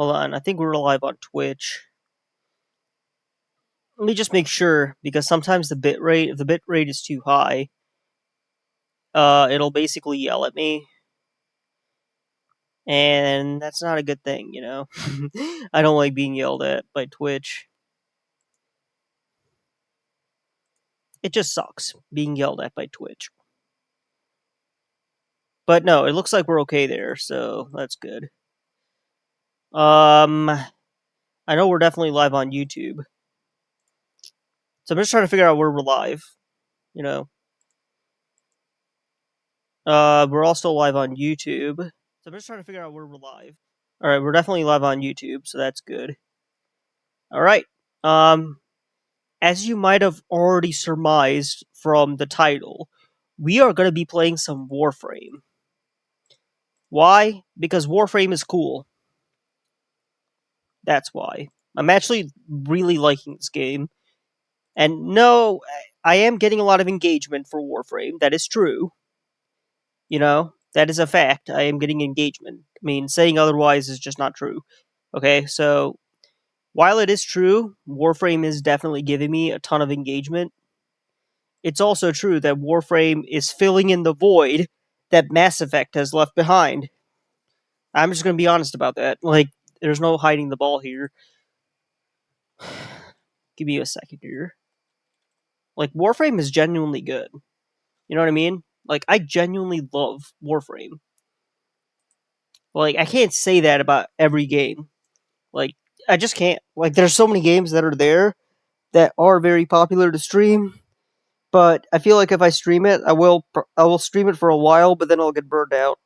Hold on, I think we're live on Twitch. Let me just make sure, because sometimes if the bit rate is too high, it'll basically yell at me. And that's not a good thing, you know? I don't like being yelled at by Twitch. It just sucks, being yelled at by Twitch. But no, it looks like we're okay there, so that's good. I know we're definitely live on YouTube. So I'm just trying to figure out where we're live, you know? We're also live on YouTube. So I'm just trying to figure out where we're live. Alright, we're definitely live on YouTube, so that's good. Alright, as you might have already surmised from the title, we are going to be playing some Warframe. Why? Because Warframe is cool. That's why. I'm actually really liking this game. And no, I am getting a lot of engagement for Warframe. That is true. You know, that is a fact. I am getting engagement. I mean, saying otherwise is just not true. Okay, so while it is true, Warframe is definitely giving me a ton of engagement. It's also true that Warframe is filling in the void that Mass Effect has left behind. I'm just going to be honest about that. Like, there's no hiding the ball here. Give me a second here. Like, Warframe is genuinely good. You know what I mean? Like, I genuinely love Warframe. Like, I can't say that about every game. Like, I just can't. Like, there's so many games that are there that are very popular to stream, but I feel like if I stream it, I will stream it for a while, but then I'll get burned out.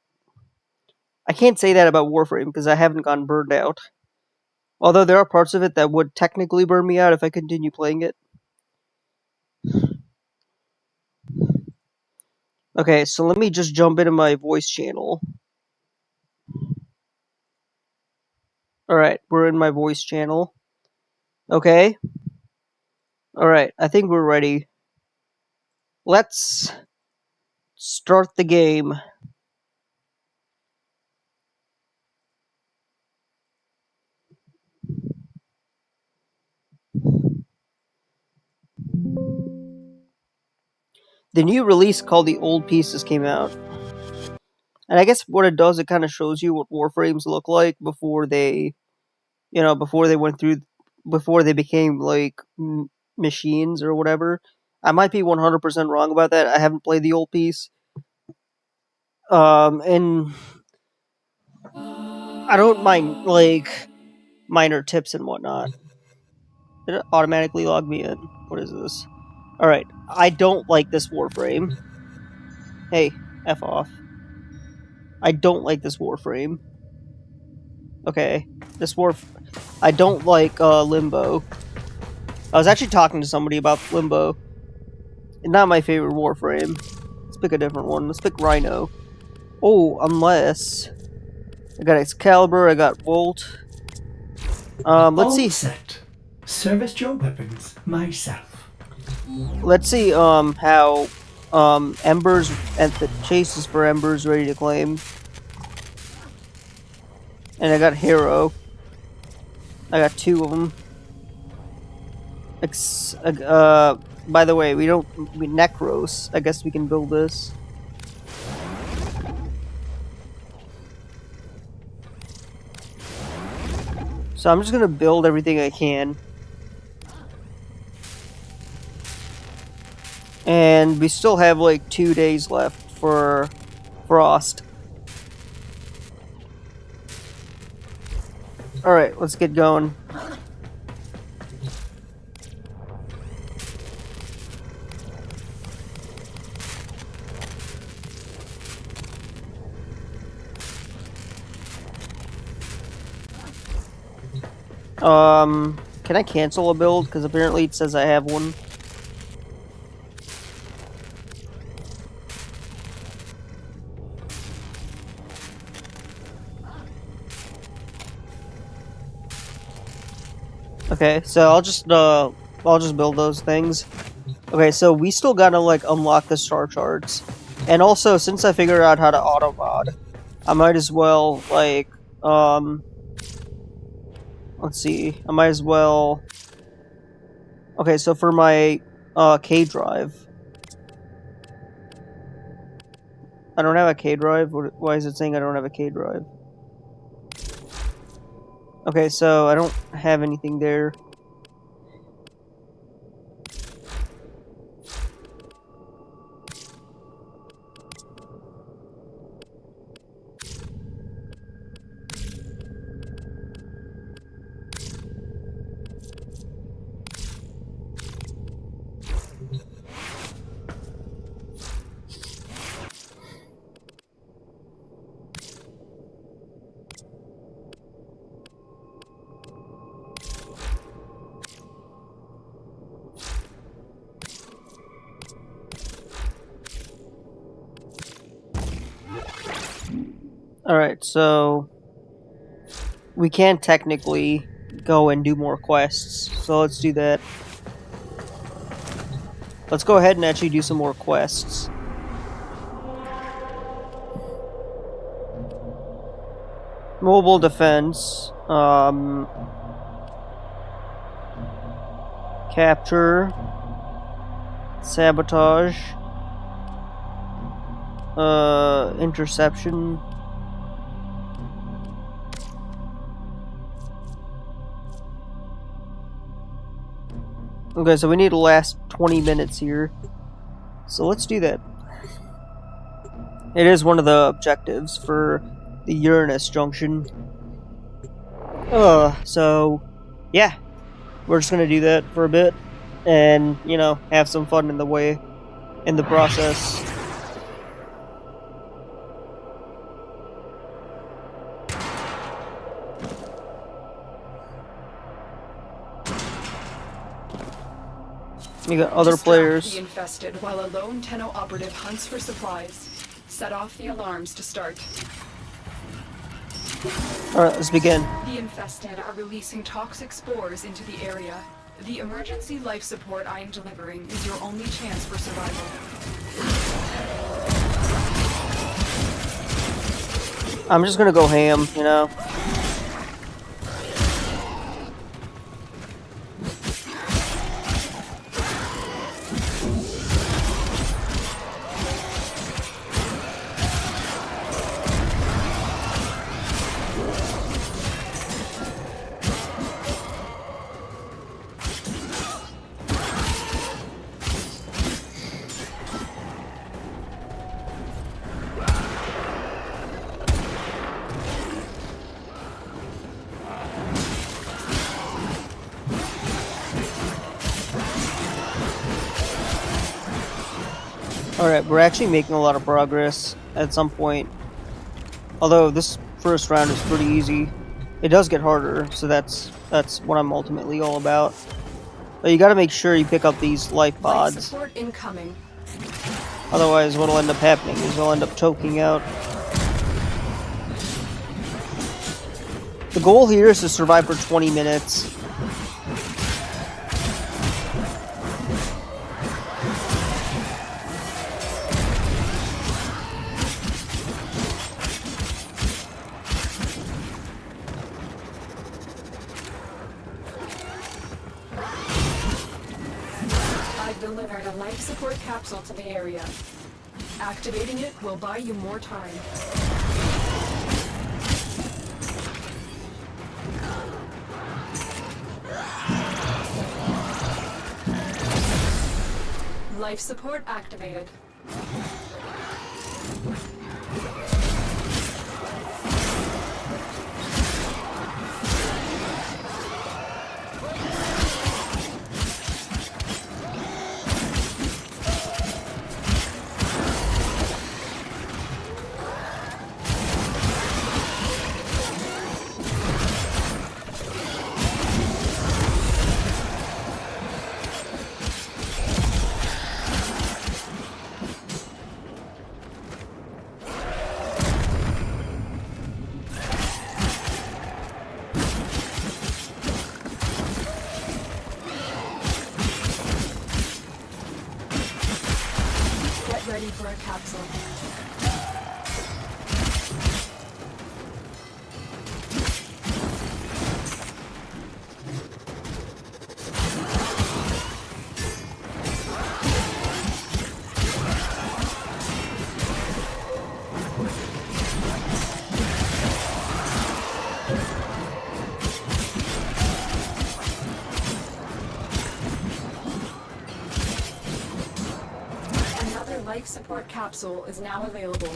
I can't say that about Warframe because I haven't gotten burned out. Although there are parts of it that would technically burn me out if I continue playing it. Okay, so let me just jump into my voice channel. Alright, we're in my voice channel. Okay. Alright, I think we're ready. Let's start the game. The new release called The Old Pieces came out. And I guess what it does, it kind of shows you what Warframes look like before they, before they became, like, machines or whatever. I might be 100% wrong about that. I haven't played the old piece. And I don't mind, like, minor tips and whatnot. Did it automatically log me in? What is this? Alright, I don't like this Warframe. Hey, F off. I don't like this Warframe. Okay, I don't like Limbo. I was actually talking to somebody about Limbo. Not my favorite Warframe. Let's pick a different one. Let's pick Rhino. Oh, unless I got Excalibur, I got Volt. Let's see. Set. Service your weapons myself. Let's see how Embers and the chases for Embers ready to claim. And I got Hero. I got 2 of them. By the way, we Necros. I guess we can build this. So I'm just gonna build everything I can. And we still have like 2 days left for Frost. Alright, let's get going. Can I cancel a build? Because apparently it says I have one. Okay, so I'll just build those things. Okay, so we still gotta, like, unlock the star charts. And also, since I figured out how to auto-mod, I might as well, like, let's see. I might as well. Okay, so for my K drive, I don't have a K drive. Why is it saying I don't have a K drive? Okay, so I don't have anything there. Alright, so we can technically go and do more quests, so let's do that. Let's go ahead and actually do some more quests. Mobile defense, capture, sabotage, interception. Okay, so we need to last 20 minutes here. So let's do that. It is one of the objectives for the Uranus junction. So yeah, we're just gonna do that for a bit, and you know, have some fun in the process. You got other players. The infested while a lone Tenno operative hunts for supplies. Set off the alarms to start. Alright, let's begin. The infested are releasing toxic spores into the area. The emergency life support I am delivering is your only chance for survival. I'm just gonna go ham, you know. Alright, we're actually making a lot of progress at some point. Although this first round is pretty easy. It does get harder, so that's what I'm ultimately all about. But you gotta make sure you pick up these life pods. Life support incoming. Otherwise what'll end up happening is they'll end up choking out. The goal here is to survive for 20 minutes. Delivered a life support capsule to the area. Activating it will buy you more time. Life support activated. Ready for a capsule. life support capsule is now available.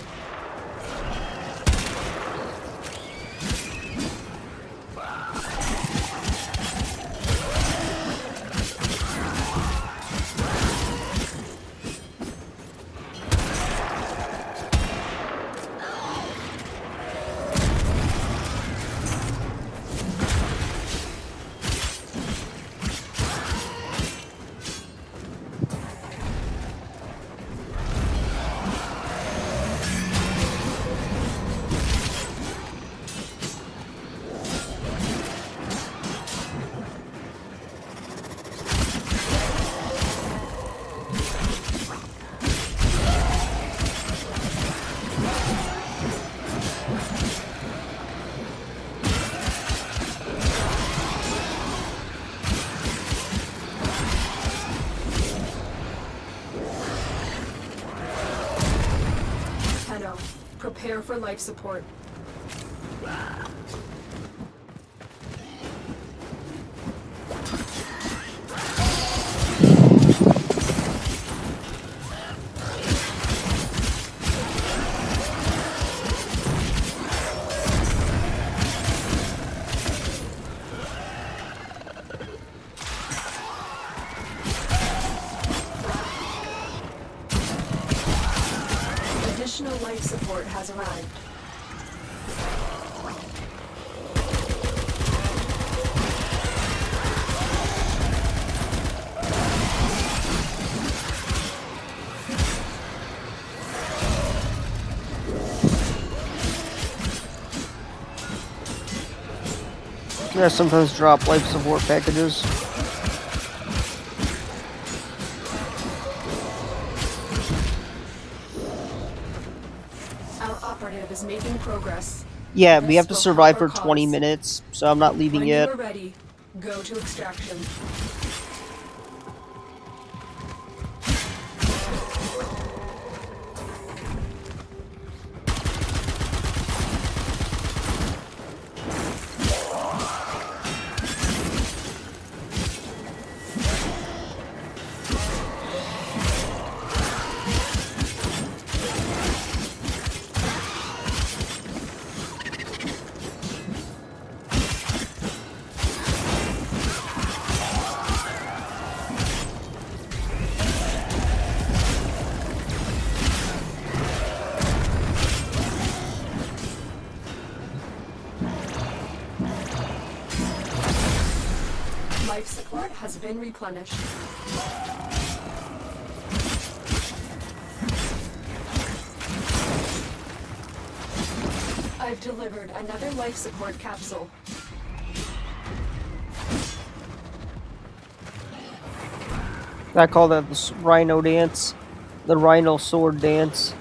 Prepare for life support. Additional life support has arrived. Yeah, sometimes drop life support packages. Our operative is making progress. Yeah, we This have to will survive help for our 20 cause. minutes, so I'm not leaving When yet. you are ready, go to extraction. Life support has been replenished. I've delivered another life support capsule. I call that the rhino dance. The rhino sword dance.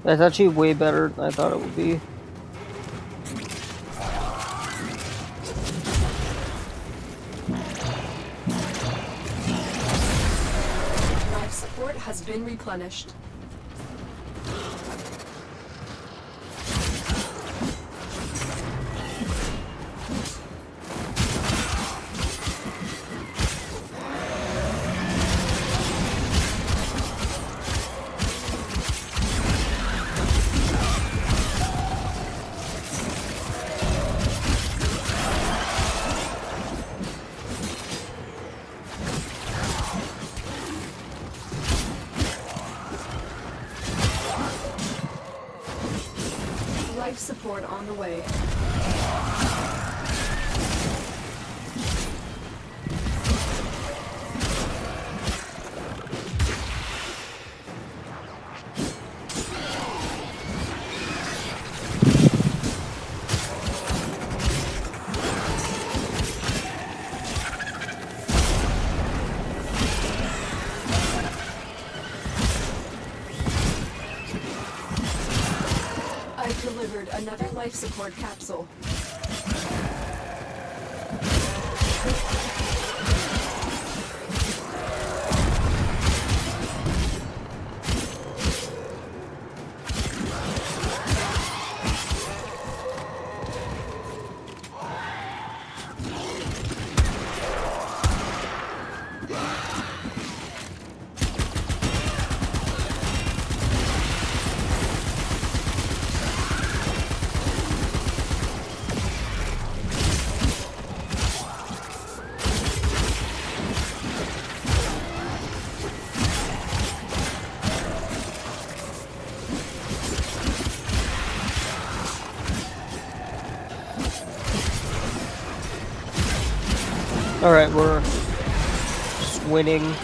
That's actually way better than I thought it would be. Life support has been replenished. Life support on the way. I've delivered another life support capsule. Alright, we're just winning.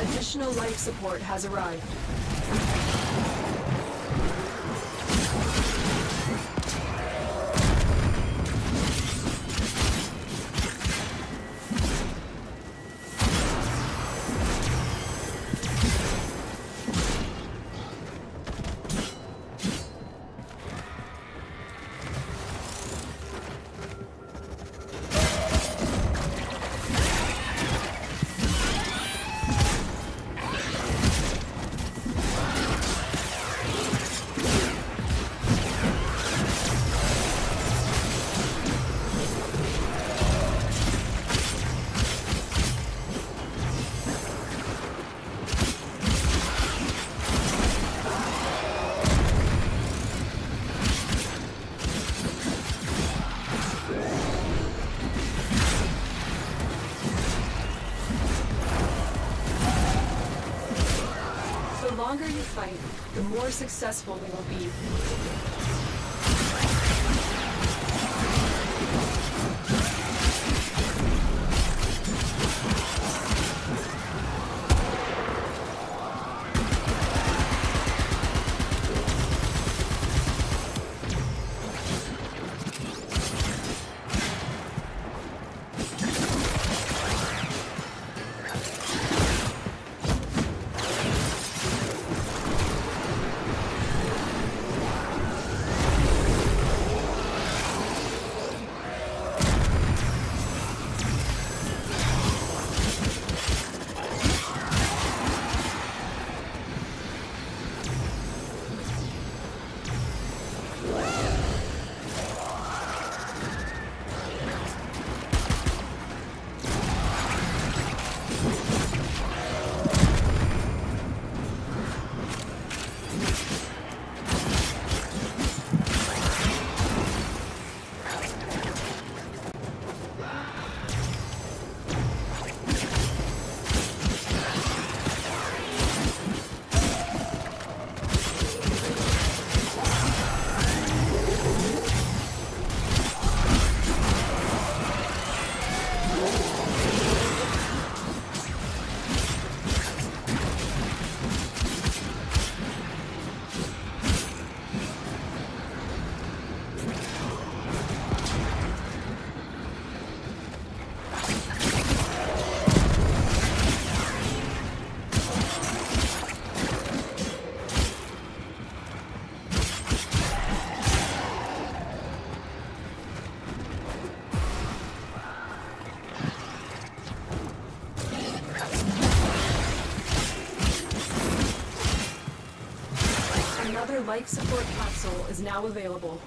Additional life support has arrived. The longer you fight, the more successful we will be. Another life support capsule is now available.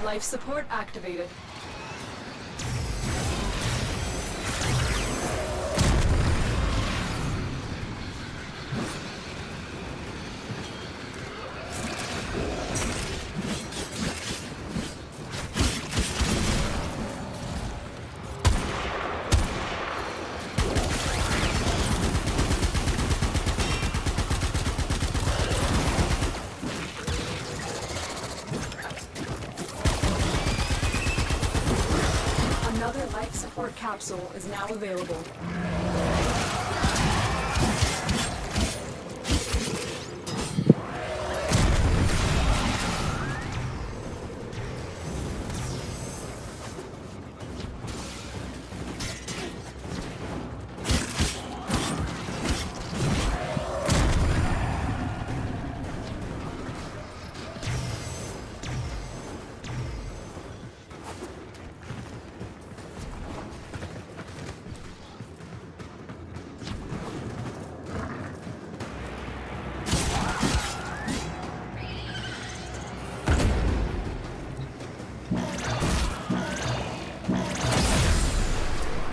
Life support activated. capsule is now available.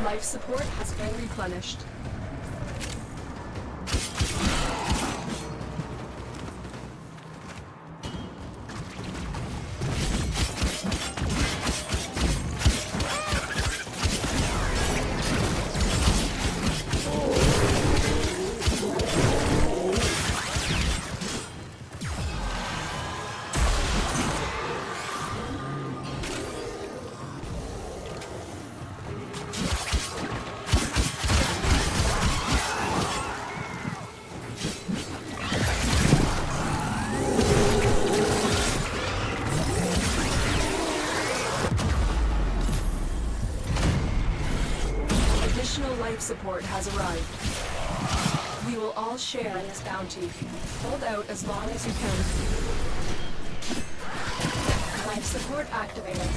Life support has been replenished. Additional life support has arrived. We will all share in this bounty. Hold out as long as you can. Life support activated.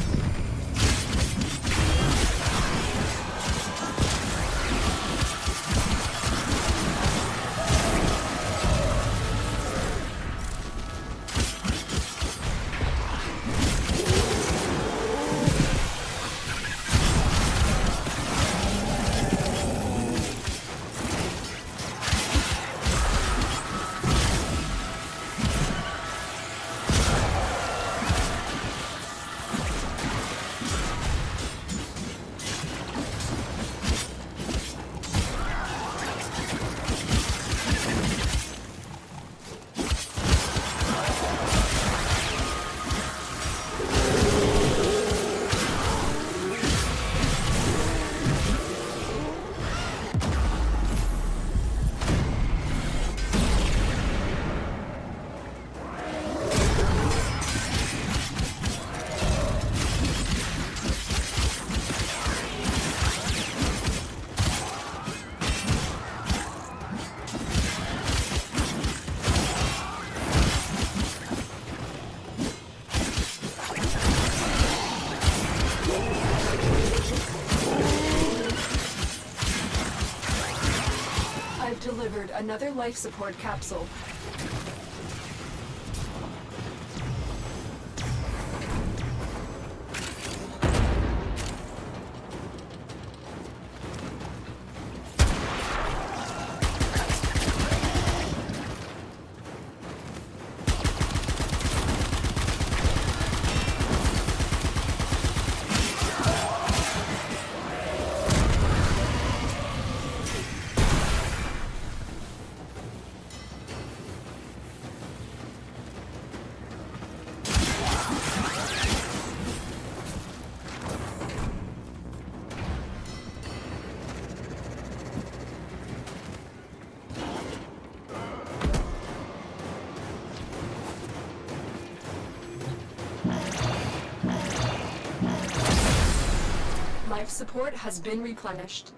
Delivered another life support capsule. Life support has been replenished.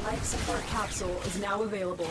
Life support capsule is now available.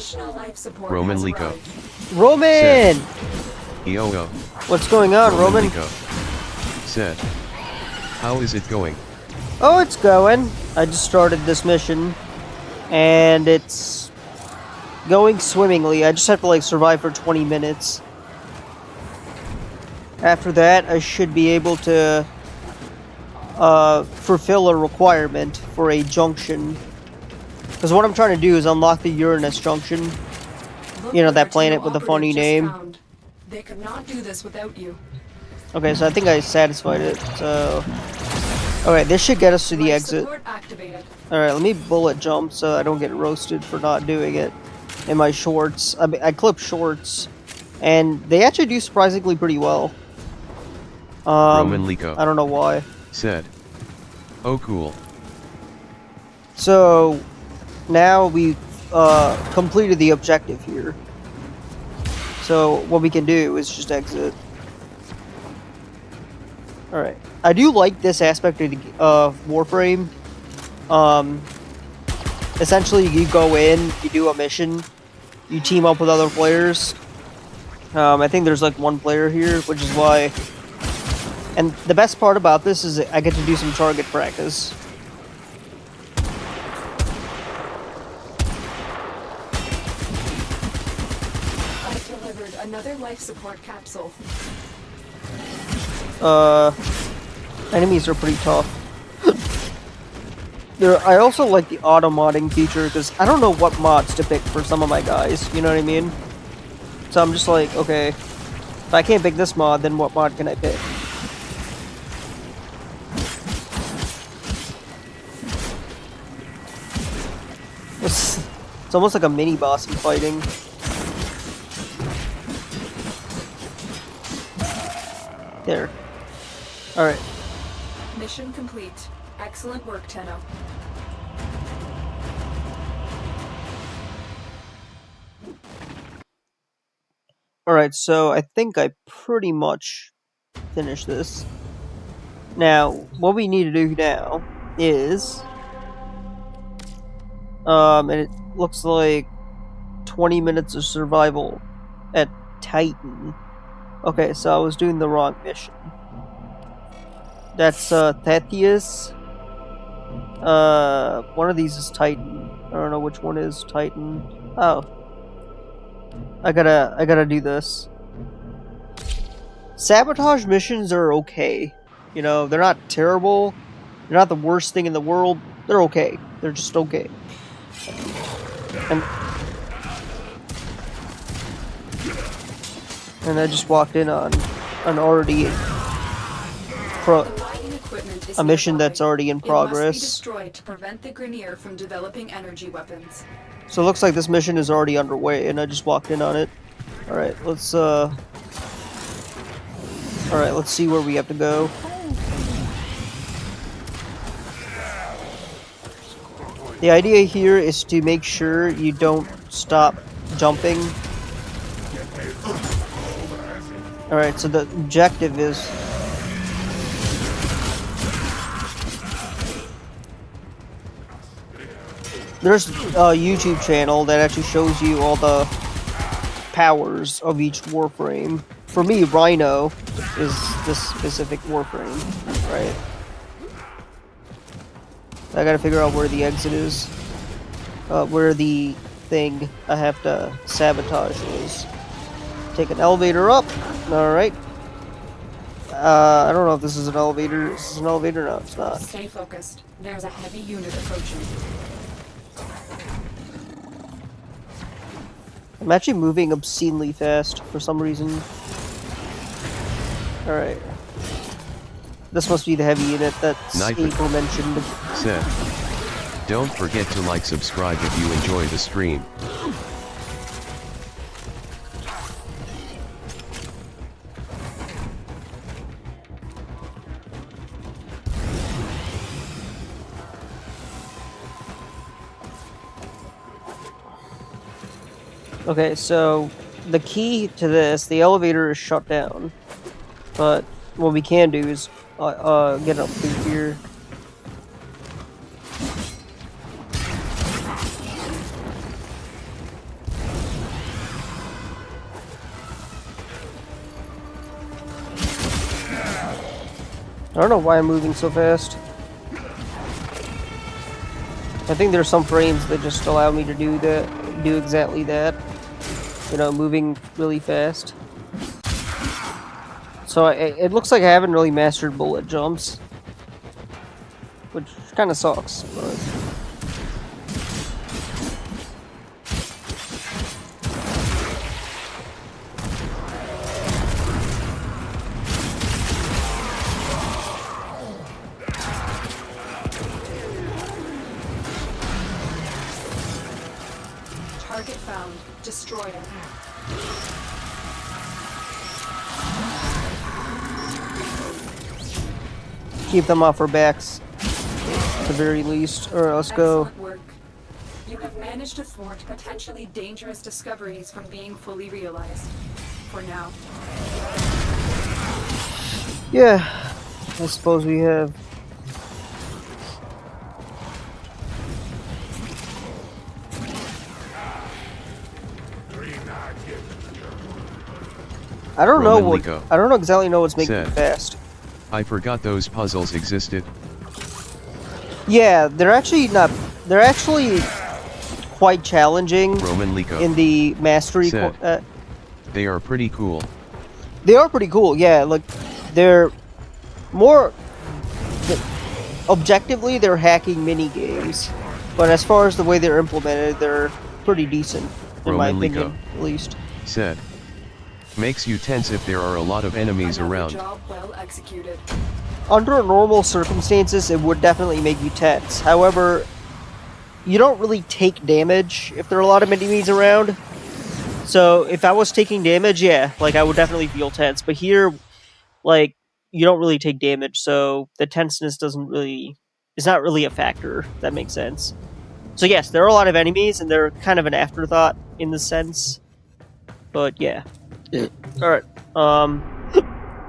Additional life support Roman has Lico. arrived. Roman! EOO. What's going on, Roman? Lico. Said. How is it going? Oh, it's going. I just started this mission, and it's going swimmingly. I just have to, like, survive for 20 minutes. After that, I should be able to fulfill a requirement for a junction. Because what I'm trying to do is unlock the Uranus junction. You know, that planet with a funny name. Found. They could not do this without you. Okay, so I think I satisfied it, so... Alright, this should get us to the Life exit. support activated. Alright, let me bullet jump so I don't get roasted for not doing it in my shorts. I clip shorts, and they actually do surprisingly pretty well. Roman Lico. I don't know why. Said. Oh cool. So, now we've completed the objective here. So, what we can do is just exit. Alright. I do like this aspect of Warframe. Essentially, you go in, you do a mission, you team up with other players. I think there's like one player here, which is why... And the best part about this is I get to do some target practice. I've delivered another life support capsule. Enemies are pretty tough. I also like the auto modding feature because I don't know what mods to pick for some of my guys, you know what I mean? So I'm just like, okay, if I can't pick this mod, then what mod can I pick? It's almost like a mini boss I'm fighting. There. Alright. Mission complete. Excellent work, Tenno. Alright, so I think I pretty much finished this. Now, what we need to do now is... and it looks like 20 minutes of survival at Titan. Okay, so I was doing the wrong mission. That's Thetius. One of these is Titan. I don't know which one is Titan. Oh. I gotta do this. Sabotage missions are okay. You know, they're not terrible. They're not the worst thing in the world. They're okay. They're just okay. And I just walked in on an already a mission that's already in progress. It must be destroyed to prevent the Grineer from developing energy weapons. So it looks like this mission is already underway, and I just walked in on it. Alright, let's see where we have to go. The idea here is to make sure you don't stop jumping. Alright, so the objective is... There's a YouTube channel that actually shows you all the powers of each Warframe. For me, Rhino is this specific Warframe, right? I gotta figure out where the exit is. Where the thing I have to sabotage is. Take an elevator up. Alright. I don't know if this is an elevator. Is this an elevator? No, it's not. Stay focused. There's a heavy unit approaching. I'm actually moving obscenely fast for some reason. Alright. This must be the heavy unit that's April mentioned. Said. Don't forget to like, subscribe if you enjoy the stream. Okay, so the key to this, the elevator is shut down, but what we can do is get up through here. I don't know why I'm moving so fast. I think there's some frames that just allow me to do exactly that. You know, moving really fast. So it looks like I haven't really mastered bullet jumps, which kind of sucks. But... Target found. Destroy it. Keep them off our backs, at the very least. Alright, let's go. Excellent work. You have managed to thwart potentially dangerous discoveries from being fully realized. For now. Yeah, I suppose we have. I don't know what. Lico I don't exactly know what's making me said, fast. I forgot those puzzles existed. Yeah, they're actually not. They're actually quite challenging Roman Lico in the mastery. said, they are pretty cool. They are pretty cool. Yeah, like they're more. Objectively, they're hacking mini games, but as far as the way they're implemented, they're pretty decent, in my Roman opinion, Lico at least. said, makes you tense if there are a lot of enemies Another around. job well executed. Under normal circumstances, it would definitely make you tense. However, you don't really take damage if there are a lot of enemies around. So if I was taking damage, yeah, like I would definitely feel tense. But here, like, you don't really take damage, so the tenseness is not really a factor, if that makes sense. So yes, there are a lot of enemies, and they're kind of an afterthought in the sense. But yeah. Alright.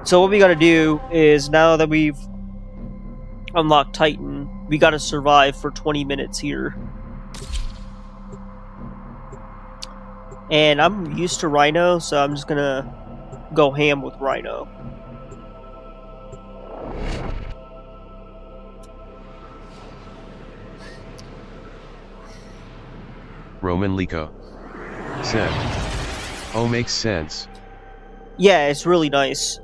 So what we gotta do is, now that we've unlocked Titan, we gotta survive for 20 minutes here. And I'm used to Rhino, so I'm just gonna go ham with Rhino. Roman Lico said, oh, makes sense. Yeah, it's really nice.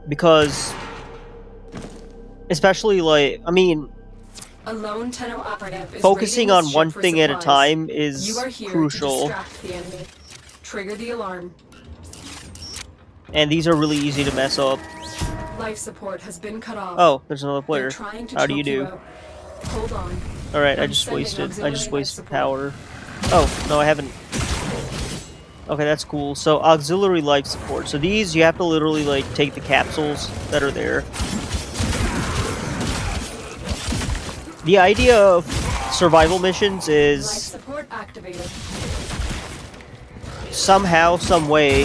Because especially like, I mean, A lone Tenno operative is focusing raiding on this one ship for thing at a supplies. time is You are here crucial. to distract the enemy. Trigger the alarm. And these are really easy to mess up. Life support has been cut off. Oh, there's another They're player. trying to How do choke you do? out. Hold on. Alright, I I'm just sending wasted auxiliary life support. power. Oh, no, I haven't. Okay, that's cool. So, auxiliary life support. So these, you have to literally, like, take the capsules that are there. The idea of survival missions Life is support activated. somehow, some way,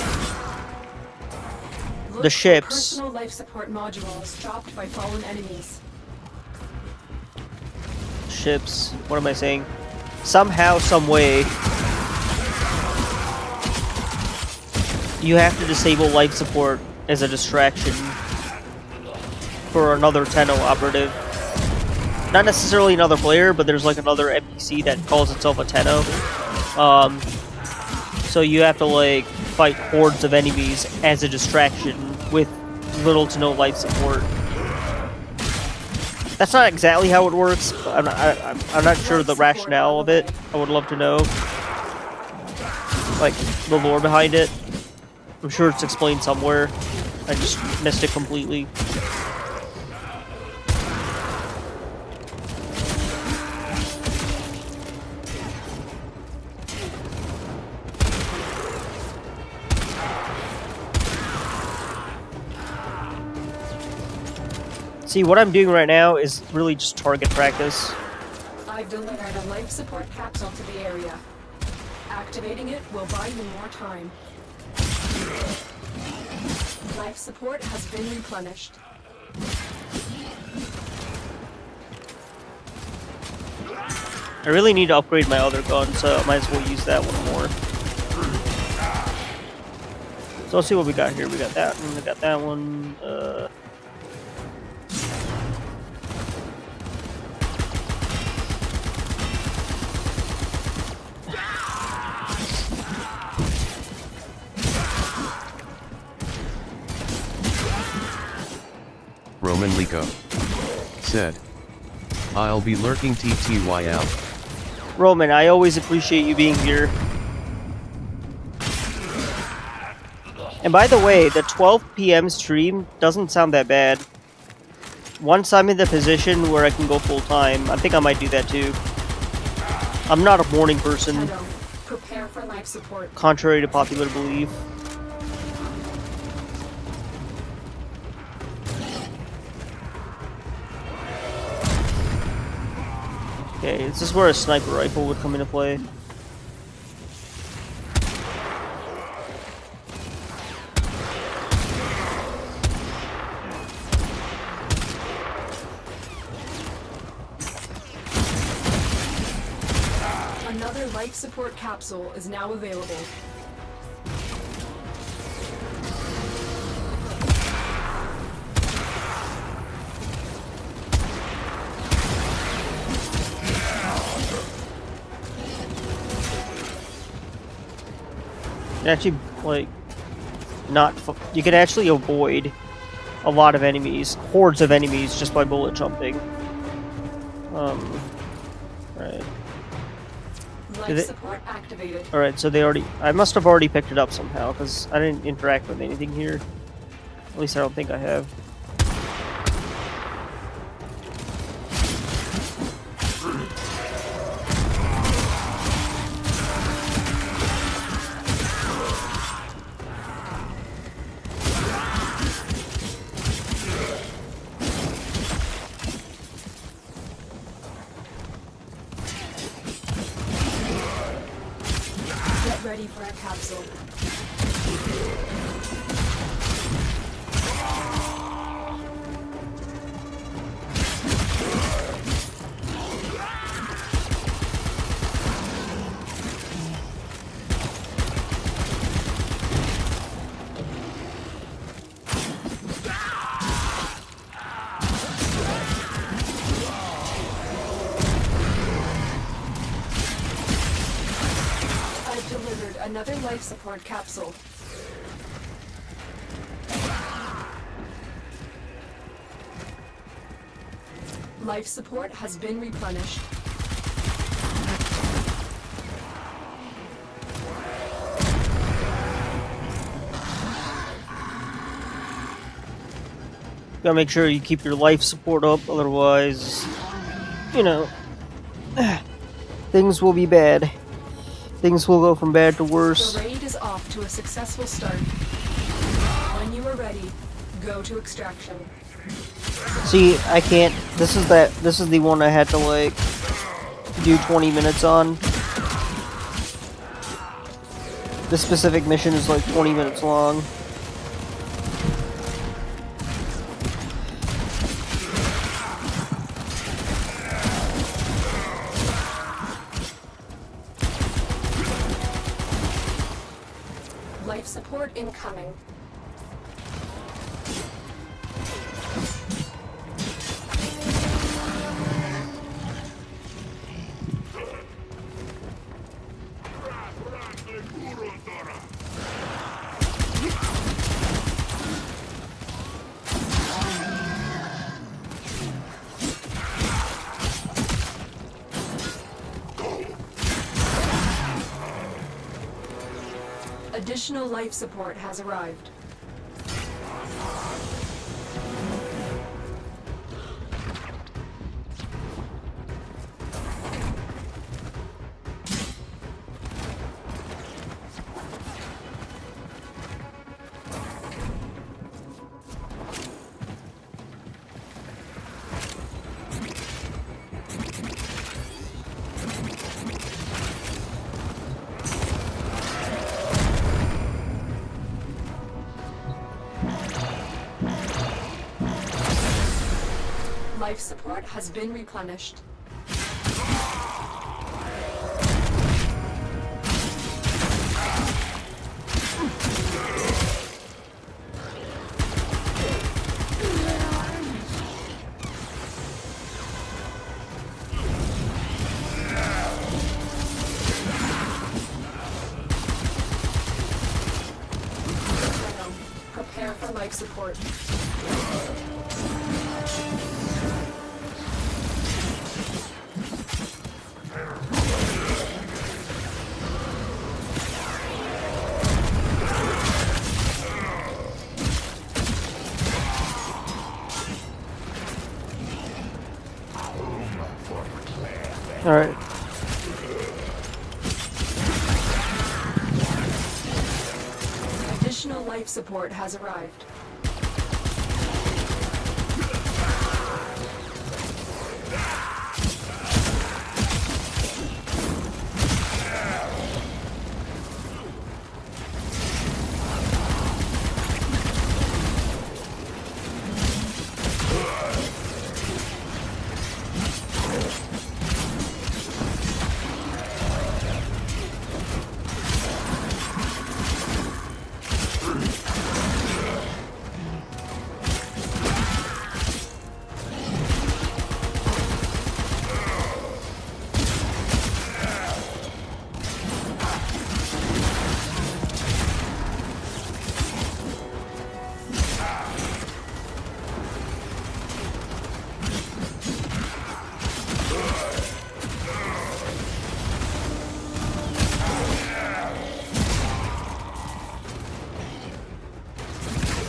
Look the for ships. personal life support modules dropped by fallen enemies. Ships. What am I saying? Somehow, some way, you have to disable life support as a distraction for another Tenno operative. Not necessarily another player, but there's like another NPC that calls itself a Tenno. So you have to like fight hordes of enemies as a distraction with little to no life support. That's not exactly how it works. But I'm not sure the rationale of it. I would love to know, like, the lore behind it. I'm sure it's explained somewhere. I just missed it completely. See, what I'm doing right now is really just target practice. I've delivered a life support capsule to the area. Activating it will buy you more time. Life support has been replenished. I really need to upgrade my other gun, so I might as well use that one more. So let's see what we got here. We got that one, we got that one. Roman Lico said, I'll be lurking TTYL. Roman, I always appreciate you being here. And by the way, the 12 p.m. stream doesn't sound that bad. Once I'm in the position where I can go full time, I think I might do that too. I'm not a morning person, Prepare for life support. contrary to popular belief. Okay, this is where a sniper rifle would come into play. Another life support capsule is now available. You can actually, like, you can actually avoid a lot of enemies, hordes of enemies, just by bullet jumping. Right. Life support activated. Alright, so I must have already picked it up somehow, because I didn't interact with anything here. At least I don't think I have. Get ready for a capsule. I've delivered another life support capsule. Life support has been replenished. Gotta make sure you keep your life support up, otherwise, you know, things will be bad. Things will go from bad to worse. The raid is off to a successful start. When you are ready, go to extraction. See, I can't. This is the one I had to, like, do 20 minutes on. This specific mission is like 20 minutes long. Life support incoming. Additional life support has arrived. Life support has been replenished. Prepare for life support. Alright. Additional life support has arrived.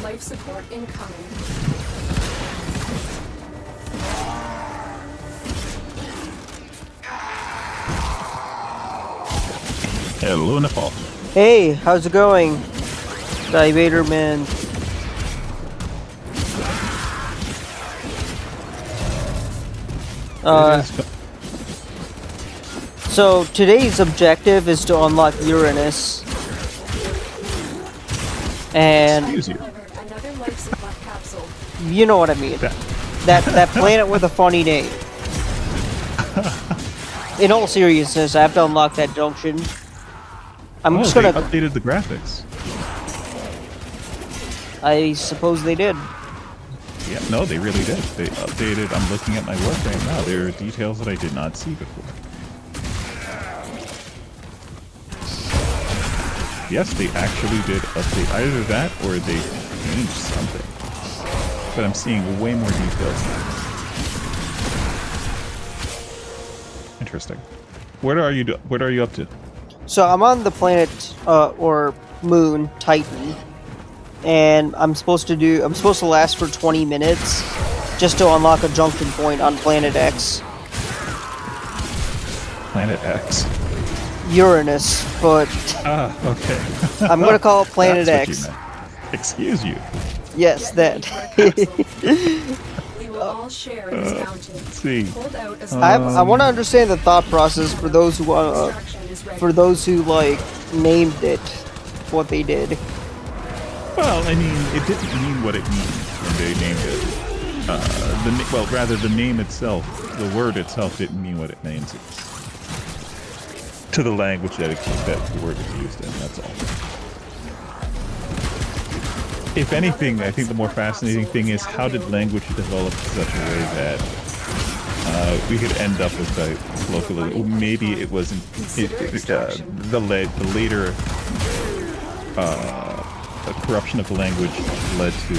Life support incoming. Hello, Nepal. Hey, how's it going? Divator Man. So today's objective is to unlock Uranus. And Excuse you. Another life support capsule. you know what I mean. That planet with a funny name. In all seriousness, I have to unlock that junction. I'm just They gonna. updated the graphics. I suppose they did. Yeah, no, they really did. They updated. I'm looking at my Warframe now. There are details that I did not see before. Yes, they actually did update either that or they changed something. But I'm seeing way more details now. Interesting. What are you up to? So I'm on the planet or moon Titan, and I'm supposed to last for 20 minutes just to unlock a junction point on planet X. Planet X. Uranus, but Ah, okay. I'm gonna call it Planet That's X. what you meant. Excuse you. Yes, that. We will all share in this bounty. Let's see. Hold out as I want to understand the thought process for those who extraction is ready. for those who like named it what they did. Well, I mean, it didn't mean what it means when they named it. Well, rather, the name itself, the word itself, didn't mean what it means. To the language that the word is used in. That's all. If anything, I think the more fascinating thing is how did language develop in such a way that we could end up with a colloquial. Maybe it wasn't the later corruption of the language led to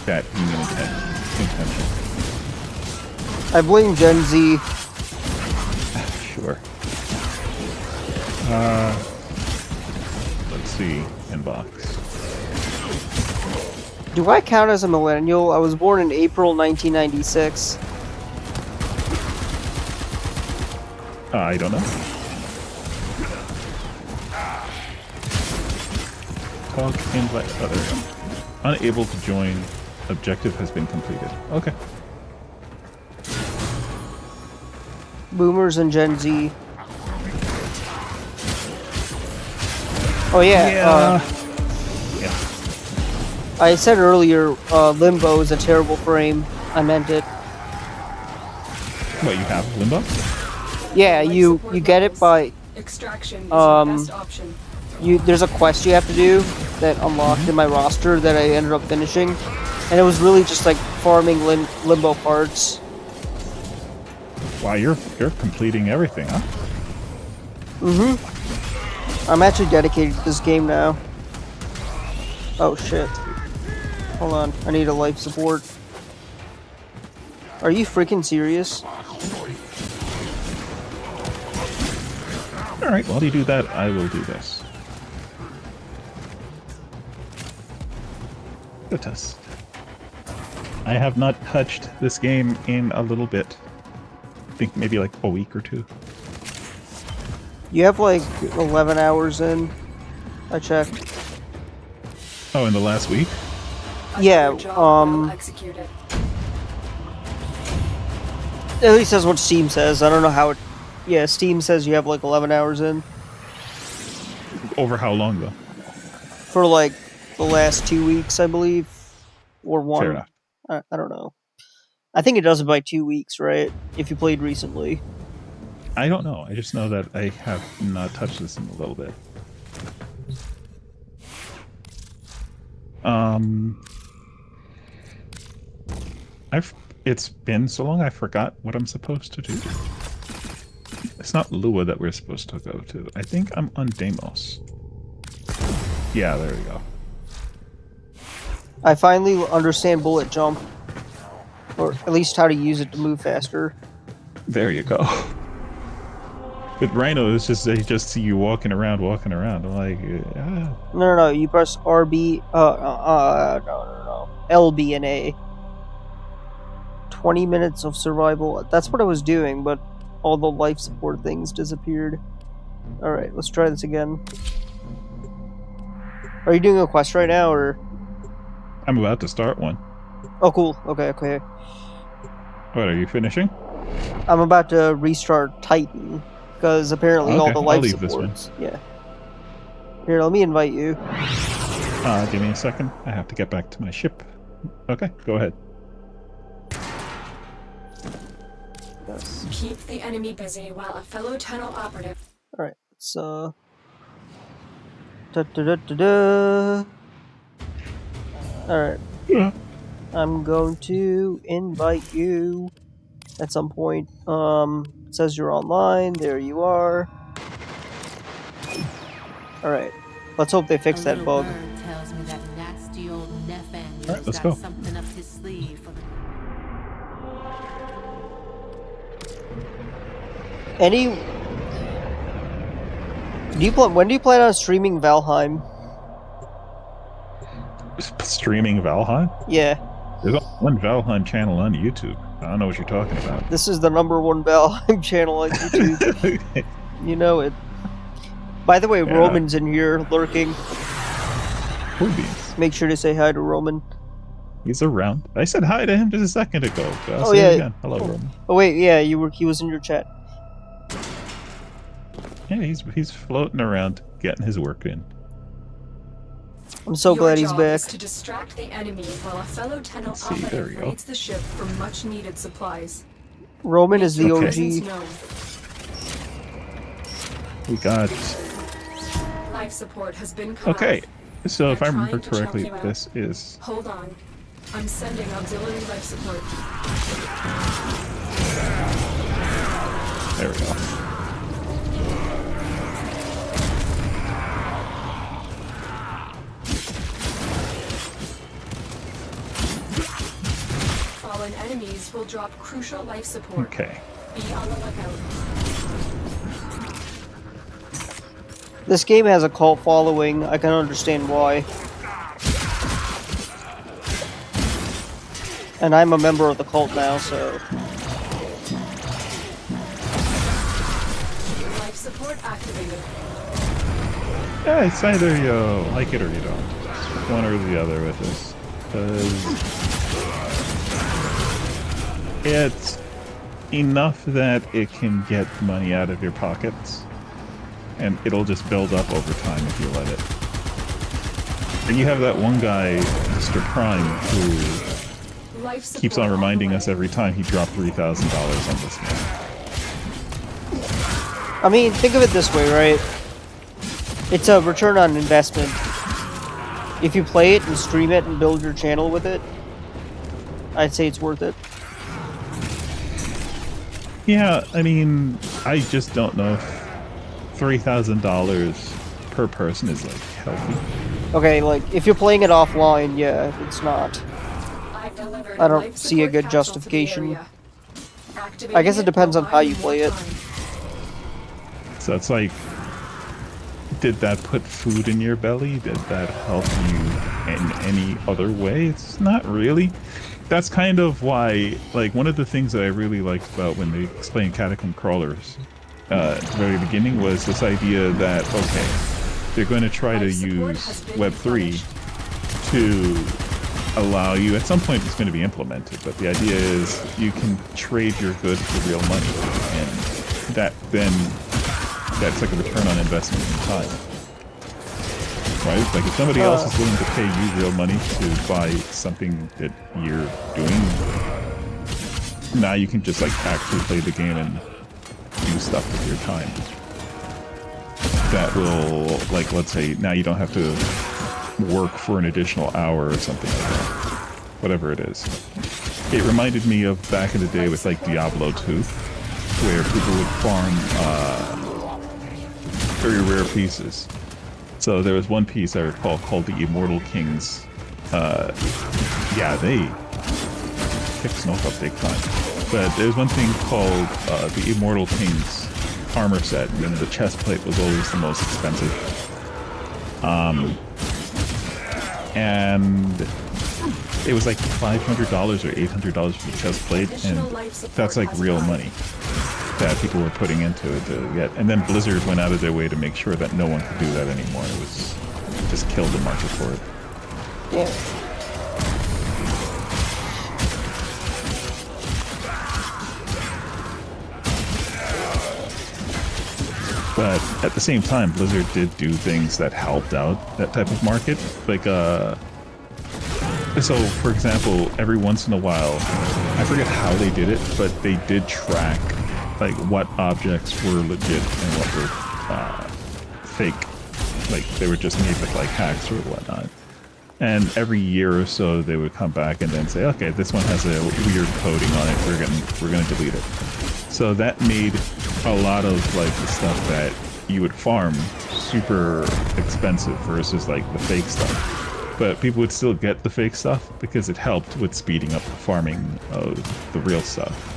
that human intention. I blame Gen Z. Sure. Let's see. Inbox. Do I count as a millennial? I was born in April 1996. I don't know. Talk invite other. Unable to join. Objective has been completed. Okay. Boomers and Gen Z. Oh yeah. Yeah. I said earlier, Limbo is a terrible frame. I meant it. What, you have Limbo? Yeah, you get it by Extraction is the best option. there's a quest you have to do that unlocked in my roster that I ended up finishing, and it was really just like farming Limbo parts. Wow, you're completing everything, huh? I'm actually dedicated to this game now. Oh shit. Hold on, I need a life support. Are you freaking serious? Alright, while you do that, I will do this. The test. I have not touched this game in a little bit. think maybe like a week or two. You have like 11 hours in. I checked. Oh, in the last week? Yeah, Your job well executed. at least that's what Steam says. I don't know how it... Yeah, Steam says you have like 11 hours in. Over how long though? For like the last 2 weeks, I believe. Or one. Fair enough. I don't know. I think it does it by 2 weeks, right? If you played recently. I don't know. I just know that I have not touched this in a little bit. It's been so long I forgot what I'm supposed to do. It's not Lua that we're supposed to go to. I think I'm on Deimos. Yeah, there we go. I finally understand bullet jump. Or at least how to use it to move faster. There you go. With Rhino, it's just they just see you walking around. I'm like, No, you press RB, no. LB and A. 20 minutes of survival. That's what I was doing, but all the life support things disappeared. Alright, let's try this again. Are you doing a quest right now, or...? I'm about to start one. Oh, cool. Okay. What, are you finishing? I'm about to restart Titan, because apparently all the I'll life leave this supports... Yeah. Here, let me invite you. Give me a second. I have to get back to my ship. Okay, go ahead. Yes. Keep the enemy busy while a fellow tunnel operative. Alright, let's, Alright. Yeah. I'm going to invite you at some point. It says you're online. There you are. Alright. Let's hope they fix that bug. Tells me that nasty old Nephan Alright, let's got go. something up his sleeve for the... When do you plan on streaming Valheim? Streaming Valheim? Yeah. There's only one Valheim channel on YouTube. I don't know what you're talking about. This is the #1 Valheim channel on YouTube. You know it. By the way, Yeah. Roman's in here lurking. Cool beans. Make sure to say hi to Roman. He's around. I said hi to him just a second ago. But I'll Oh, say yeah. it again. Hello, Roman. Oh wait, yeah, he was in your chat. Yeah, he's floating around, getting his work in. I'm so glad he's Your job back. is to distract the enemy while a fellow tunnel Let's see, there operative we go. raids the ship for much-needed supplies. Roman is the Okay. Presence OG. known. We got... Life support has been cut Okay, off. so if I They're remember trying to choke correctly, you out. this is... Hold on. I'm sending auxiliary life support. There we go. Fallen enemies will drop crucial life support. Okay. Be on the lookout. This game has a cult following. I can understand why. And I'm a member of the cult now, so... Life support activated. Yeah, it's either you like it or you don't. One or the other with this. It's enough that it can get money out of your pockets. And it'll just build up over time if you let it. And you have that one guy, Mr. Prime, who Life support keeps on reminding the us way. every time he dropped $3,000 on this game. I mean, think of it this way, right? It's a return on investment. If you play it and stream it and build your channel with it, I'd say it's worth it. Yeah, I mean, I just don't know if $3,000 per person is, like, healthy. Okay, like, if you're playing it offline, yeah, it's not. I've delivered I don't life see a support good capsule to the justification. area. I guess it Activating depends on will how buy you play more it. time. So it's like, did that put food in your belly? Did that help you in any other way? It's not really. that's kind of why, like, one of the things that I really liked about when they explained Catacomb Crawlers at the very beginning was this idea that, okay, they're going to try to use Web3 to allow you, at some point it's going to be implemented, but the idea is you can trade your goods for real money, and that's like a return on investment in time. Right? Like, if somebody else is willing to pay you real money to buy something that you're doing, now you can just, like, actually play the game and do stuff with your time. That will, like, let's say, now you don't have to work for an additional hour or something like that. Whatever it is. It reminded me of back in the day with, like, Diablo 2, where people would farm, very rare pieces. So there was one piece I recall called the Immortal Kings. Yeah, they kicked Snoke up big time. But there's one thing called the Immortal Kings armor set, and the chest plate was always the most expensive. And it was like $500 or $800 for the chest plate, and that's like real money that people were putting into it to get. And then Blizzard went out of their way to make sure that no one could do that anymore. It was just killed the market for it. Yeah. But at the same time, Blizzard did do things that helped out that type of market. Like, so for example, every once in a while, I forget how they did it, but they did track like what objects were legit and what were fake. Like, they were just made with like hacks or whatnot. And every year or so, they would come back and then say, okay, this one has a weird coding on it. We're gonna delete it. So that made a lot of like the stuff that you would farm super expensive versus like the fake stuff. But people would still get the fake stuff because it helped with speeding up the farming of the real stuff.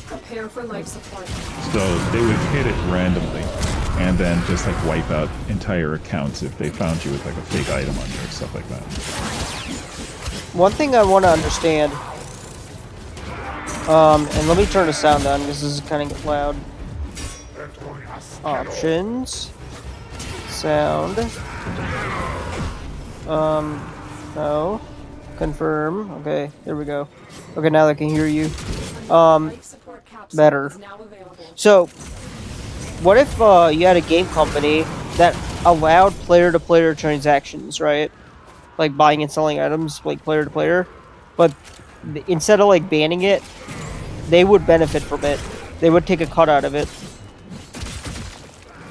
Prepare for life support. So they would hit it randomly and then just like wipe out entire accounts if they found you with like a fake item on you or stuff like that. One thing I want to understand, and let me turn the sound on because this is kind of loud. Options. Sound. No. Confirm. Okay, there we go. Okay, now I can hear you. Better. So, what if you had a game company that allowed player-to-player transactions, right? Like buying and selling items, like player-to-player, but instead of like banning it, they would benefit from it. They would take a cut out of it.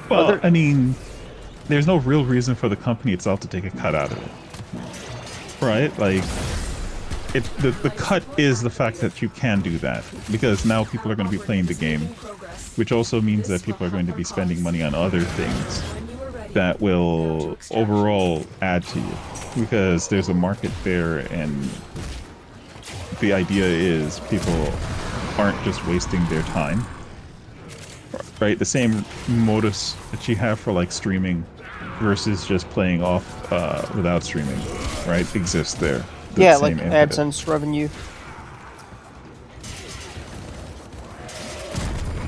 Well, I mean, there's no real reason for the company itself to take a cut out of it, right? Like, the cut is the fact that you can do that, because now people are going to be playing the game, which also means that people are going to be spending money on other things that will overall add to you, because there's a market there, and the idea is people aren't just wasting their time, right? The same modus that you have for like streaming versus just playing off without streaming, right, exists there. Yeah, like AdSense revenue.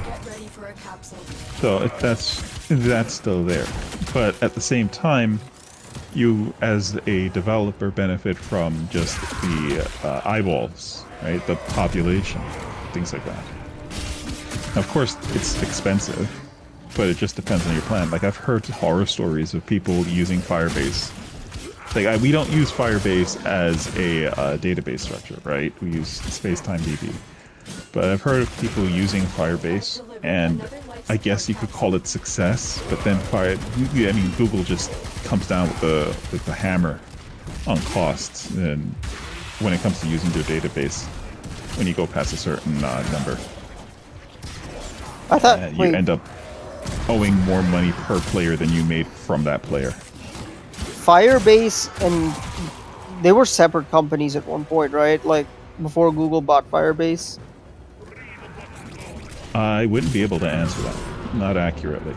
Get ready for a capsule. So that's still there, but at the same time, you as a developer benefit from just the eyeballs, right? The population, things like that. Now, of course, it's expensive, but it just depends on your plan. Like, I've heard horror stories of people using Firebase. Like, we don't use Firebase as a database structure, right? We use Spacetime DB. But I've heard of people using Firebase, and I guess you could call it success, but then Google just comes down with the hammer on costs, and when it comes to using their database, when you go past a certain number, I thought you end up owing more money per player than you made from that player. Firebase and they were separate companies at one point, right? Like before Google bought Firebase. I wouldn't be able to answer that, not accurately.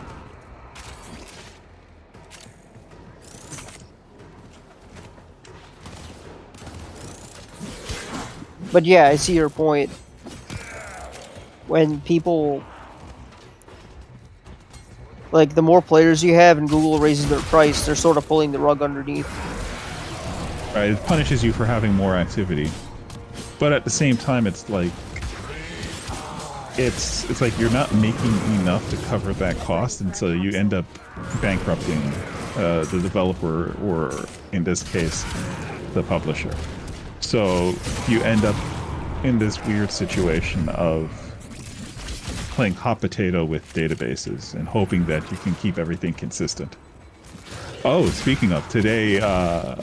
But yeah, I see your point. When people, like, the more players you have and Google raises their price, they're sort of pulling the rug underneath. Right, it punishes you for having more activity. But at the same time, it's like you're not making enough to cover that cost, and so you end up bankrupting the developer, or in this case, the publisher. So you end up in this weird situation of playing hot potato with databases and hoping that you can keep everything consistent. Oh, speaking of, today, I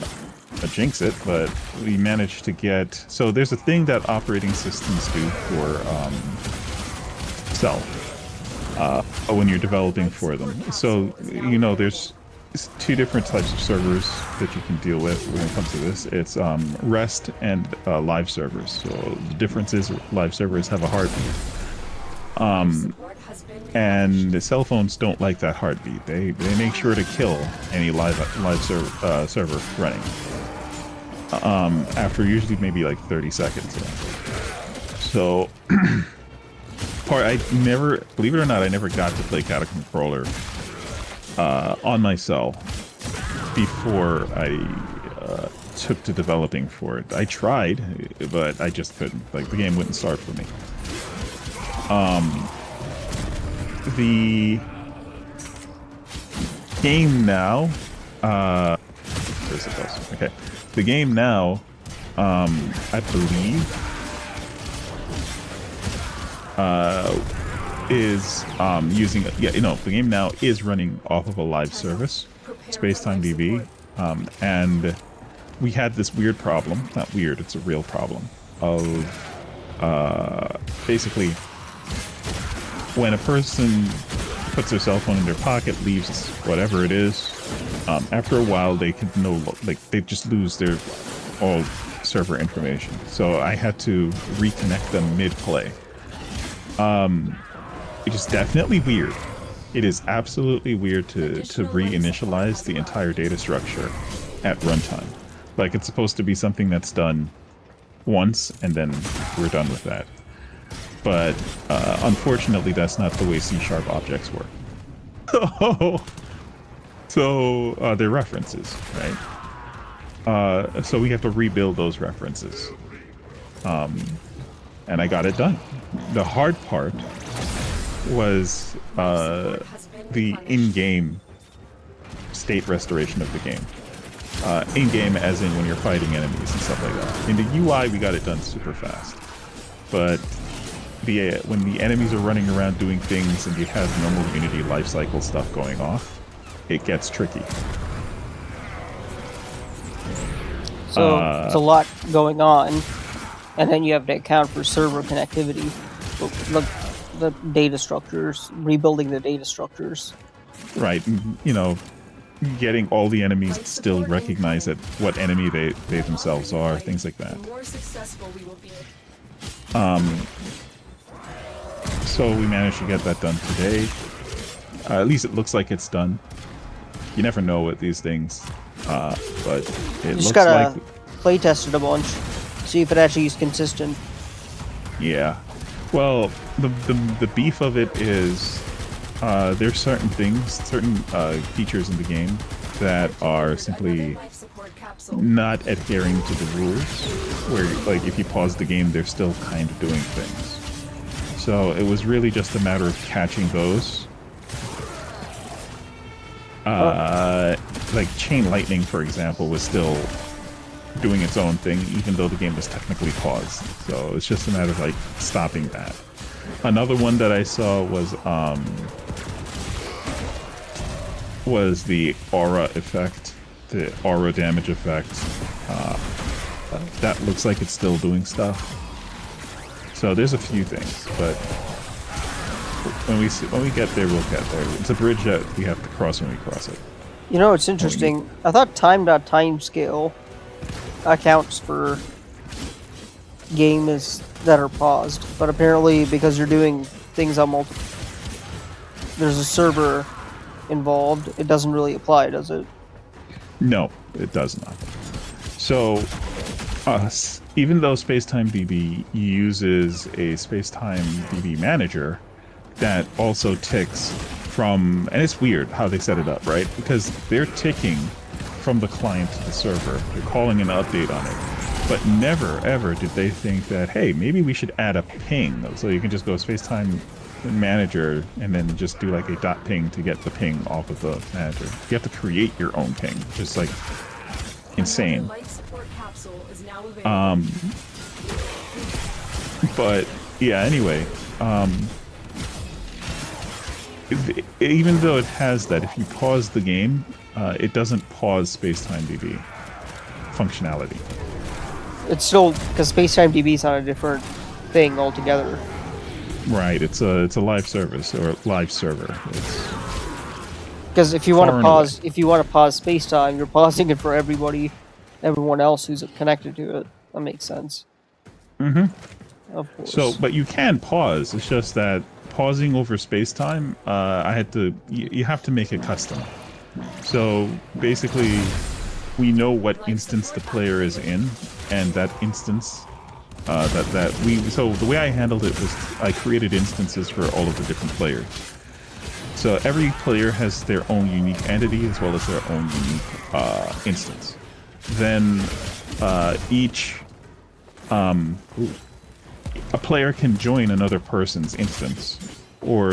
jinx it, but we managed to get... So there's a thing that operating systems do for Cell when you're developing for them. So, you know, there's two different types of servers that you can deal with when it comes to this. It's REST and live servers. So the difference is live servers have a heartbeat. And the cell phones don't like that heartbeat. They make sure to kill any live server running. After usually maybe like 30 seconds. So, I never, believe it or not, I never got to play Catacomb Crawler on my cell before I took to developing for it. I tried, but I just couldn't. Like, the game wouldn't start for me. The game now, where's it goes? Okay. The game now, I believe, is using, the game now is running off of a live service, Spacetime DB, and we had this weird problem, not weird, it's a real problem, of basically when a person puts their cell phone in their pocket, leaves whatever it is, after a while they can they just lose their all server information. So I had to reconnect them mid-play. It is definitely weird. It is absolutely weird to reinitialize the entire data structure at runtime. Like, it's supposed to be something that's done once and then we're done with that. But unfortunately, that's not the way C# objects work. So they're references, right? So we have to rebuild those references. And I got it done. The hard part was the in-game state restoration of the game. In-game as in when you're fighting enemies and stuff like that. In the UI, we got it done super fast. But when the enemies are running around doing things and you have normal Unity lifecycle stuff going off, it gets tricky. So it's a lot going on, and then you have to account for server connectivity, the data structures, rebuilding the data structures. Right, you know, getting all the enemies to still recognize that what enemy they themselves are, things like that. So we managed to get that done today. At least it looks like it's done. You never know with these things, but it looks gotta like... play test it a bunch, see if it actually is consistent. Yeah. Well, the beef of it is there's certain things, certain features in the game that are simply not adhering to the rules, where, like, if you pause the game, they're still kind of doing things. So it was really just a matter of catching those. Like Chain Lightning, for example, was still doing its own thing, even though the game was technically paused. So it's just a matter of, like, stopping that. Another one that I saw was the aura effect, the aura damage effect. That looks like it's still doing stuff. So there's a few things, but when we get there, we'll get there. It's a bridge that we have to cross when we cross it. You know, it's interesting. I thought time.timescale accounts for games that are paused, but apparently because you're doing things on there's a server involved, it doesn't really apply, does it? No, it does not. So even though Spacetime DB uses a Spacetime DB manager that also ticks from, and it's weird how they set it up, right? Because they're ticking from the client to the server. They're calling an update on it. But never, ever did they think that, hey, maybe we should add a ping. So you can just go Spacetime manager and then just do like a dot ping to get the ping off of the manager. You have to create your own ping, which is like insane. But yeah, anyway, even though it has that, if you pause the game, it doesn't pause Spacetime DB functionality. It's still, because Spacetime DB is on a different thing altogether. Right, it's a live service or live server. Because if you want to pause, Spacetime, you're pausing it for everyone else who's connected to it. That makes sense. Mm-hmm. Of course. So, but you can pause. It's just that pausing over Spacetime, you have to make it custom. So basically, we know what instance the player is in, and that instance, so the way I handled it was I created instances for all of the different players. So every player has their own unique entity as well as their own unique instance. Then a player can join another person's instance, or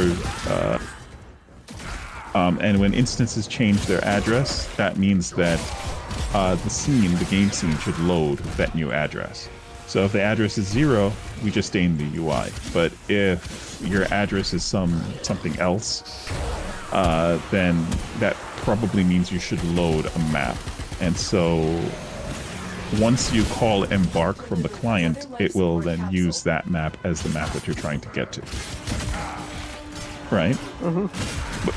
and when instances change their address, that means that the game scene should load with that new address. So if the address is 0, we just stay in the UI. But if your address is something else, then that probably means you should load a map. And so once you call embark from the client, it will then use that map as the map that you're trying to get to. Right? Mm-hmm.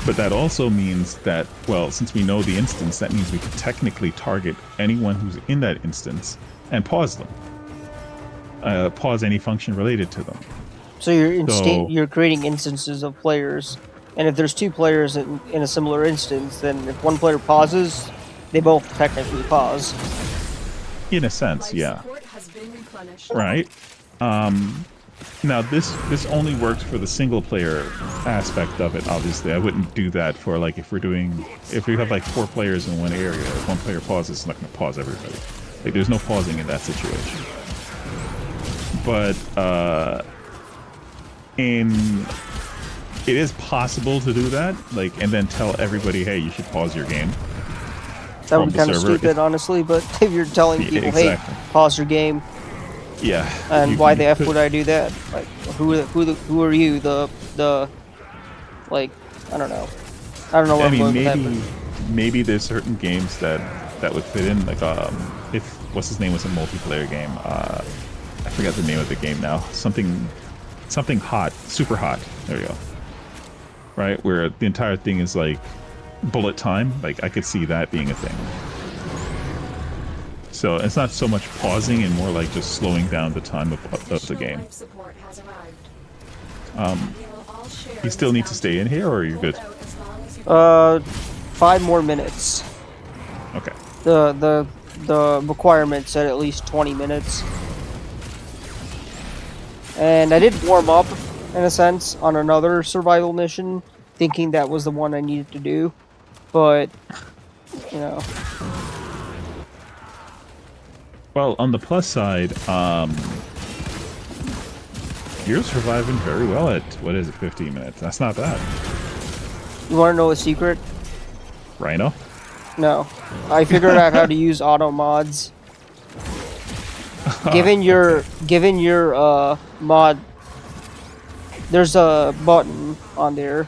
But that also means that, well, since we know the instance, that means we can technically target anyone who's in that instance and pause them. Pause any function related to them. So you're creating instances of players, and if there's 2 players in a similar instance, then if one player pauses, they both technically pause. In a sense, yeah. Right. Now this only works for the single player aspect of it. Obviously, I wouldn't do that for like if we have like 4 players in one area. If one player pauses, it's not going to pause everybody. Like there's no pausing in that situation. But it is possible to do that, like, and then tell everybody, hey, you should pause your game. That would be kind of stupid, honestly. But if you're telling people, hey, pause your game. Yeah. And why the F would I do that? Like, who are you? Like, I don't know. I don't know what I'm going with that. Maybe there's certain games that would fit in. Like, if what's his name was a multiplayer game. I forgot the name of the game now. Something hot, super hot. There you go. Right, where the entire thing is like bullet time. Like I could see that being a thing. So it's not so much pausing and more like just slowing down the time of the game. You still need to stay in here, or are you good? 5 more minutes. Okay. The requirement said at least 20 minutes. And I did warm up, in a sense, on another survival mission, thinking that was the one I needed to do. But, you know. Well, on the plus side, you're surviving very well at, 15 minutes? That's not bad. You want to know a secret? Rhino? No. I figured out how to use auto mods. Given your mod, there's a button on there,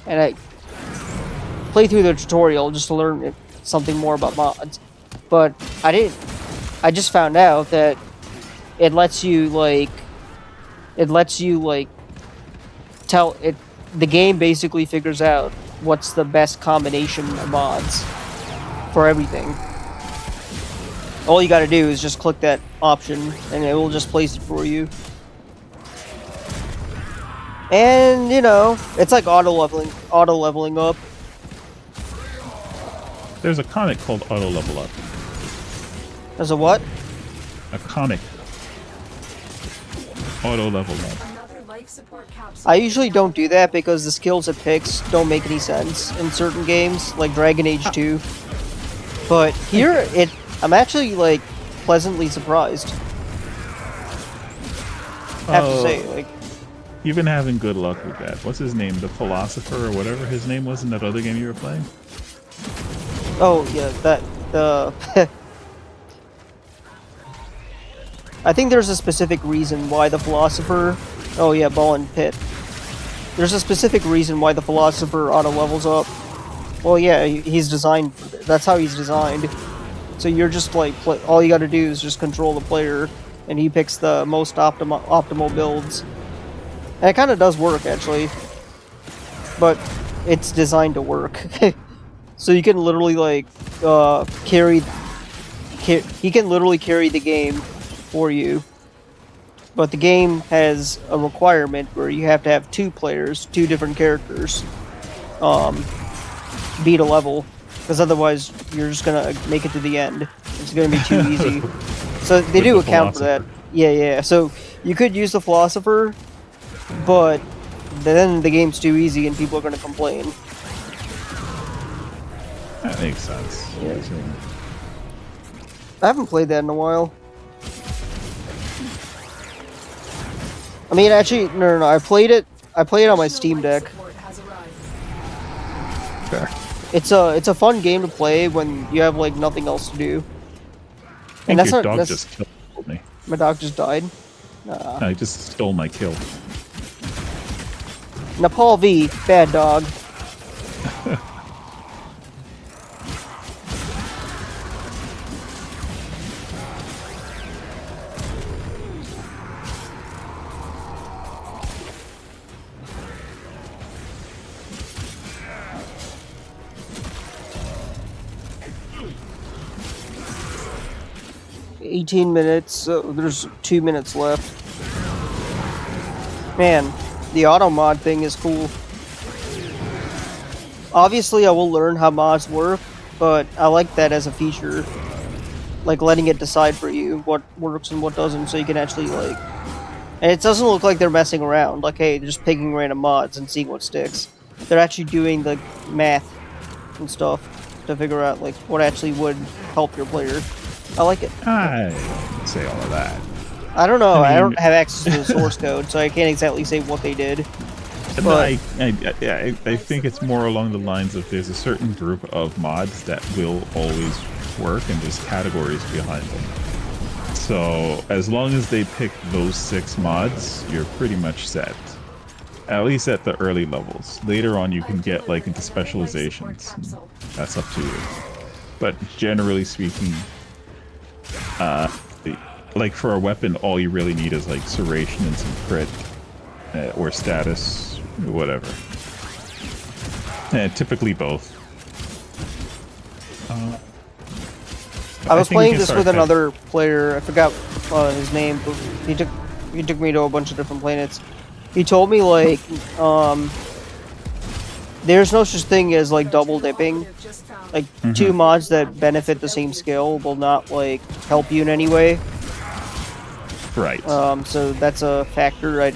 and I play through the tutorial just to learn something more about mods. But I just found out that it lets you tell it. The game basically figures out what's the best combination of mods for everything. All you gotta do is just click that option, and it will just place it for you. And, you know, it's like auto leveling up. There's a comic called Auto Level Up. There's a what? A comic auto level up. Another life support capsule. I usually don't do that because the skills it picks don't make any sense in certain games, like Dragon Age 2. But here, I'm actually, like, pleasantly surprised. I have to say, like... You've been having good luck with that. What's his name? The Philosopher or whatever his name was in that other game you were playing? Oh, yeah, I think there's a specific reason why the Philosopher... Oh yeah, Ball and Pit. There's a specific reason why the Philosopher auto levels up. Well, yeah, he's designed for that. That's how he's designed. So you're just like... all you gotta do is just control the player, and he picks the most optimal builds. And it kind of does work, actually. But it's designed to work. So you can literally, like, he can literally carry the game for you. But the game has a requirement where you have to have 2 players, 2 different characters, beat a level. Because otherwise, you're just gonna make it to the end. It's gonna be too easy. So they do account for that. Yeah. So you could use the Philosopher, but then the game's too easy and people are gonna complain. That makes sense. Yeah. I haven't played that in a while. I mean, actually, no. I played it on my Steam Deck. Fair. It's a fun game to play when you have like nothing else to do. And that's your dog just killed me. My dog just died. No, he just stole my kill. Nepal V, bad dog. 18 minutes, so there's 2 minutes left. Man, the auto mod thing is cool. Obviously, I will learn how mods work, but I like that as a feature. Like, letting it decide for you what works and what doesn't, so you can actually, like... And it doesn't look like they're messing around, like, hey, they're just picking random mods and seeing what sticks. They're actually doing the math and stuff to figure out, like, what actually would help your player. I like it. I wouldn't say all of that. I don't know. I mean... don't have access to the source code, so I can't exactly say what they did. But I think it's more along the lines of there's a certain group of mods that will always work, and there's categories behind them. So as long as they pick those 6 mods, you're pretty much set. At least at the early levels. Later on, you can get like into specializations. That's up to you. But generally speaking, like for a weapon, all you really need is like serration and some crit, or status, whatever. Typically both. I was playing this with another player. I forgot his name, but he took me to a bunch of different planets. He told me like there's no such thing as like double dipping. Like 2 mods that benefit the same skill will not like help you in any way. Right. So that's a factor. I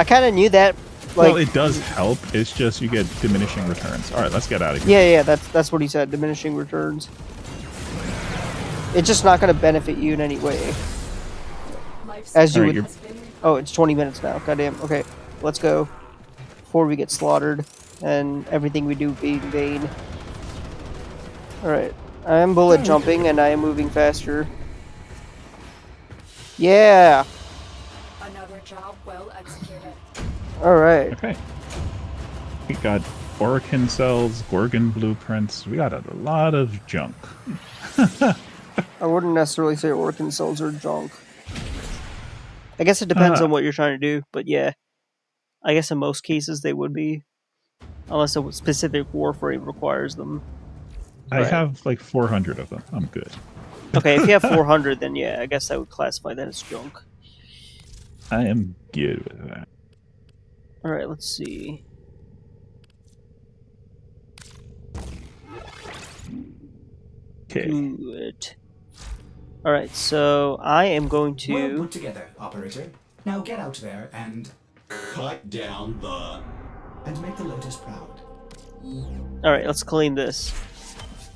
kind of knew that. Like, well, it does help. It's just you get diminishing returns. All right, let's get out of here. Yeah. That's what he said. Diminishing returns. It's just not going to benefit you in any way. As you would. Oh, it's 20 minutes now. Goddamn. Okay, let's go. Before we get slaughtered and everything we do be in vain. Alright. I am bullet jumping and I am moving faster. Yeah! Another job well executed. Alright. Okay. We got Orokin cells, Gorgon blueprints. We got a lot of junk. I wouldn't necessarily say Orkin cells are junk. I guess it depends on what you're trying to do, but yeah. I guess in most cases they would be. Unless a specific Warframe requires them. I have like 400 of them. I'm good. Okay, if you have 400, then yeah, I guess I would classify that as junk. I am good with that. Alright, let's see. Okay. Good. Alright, so I am going Well to... put together, operator. Now get out there and Cut down the... make the Lotus proud. Alright, let's clean this.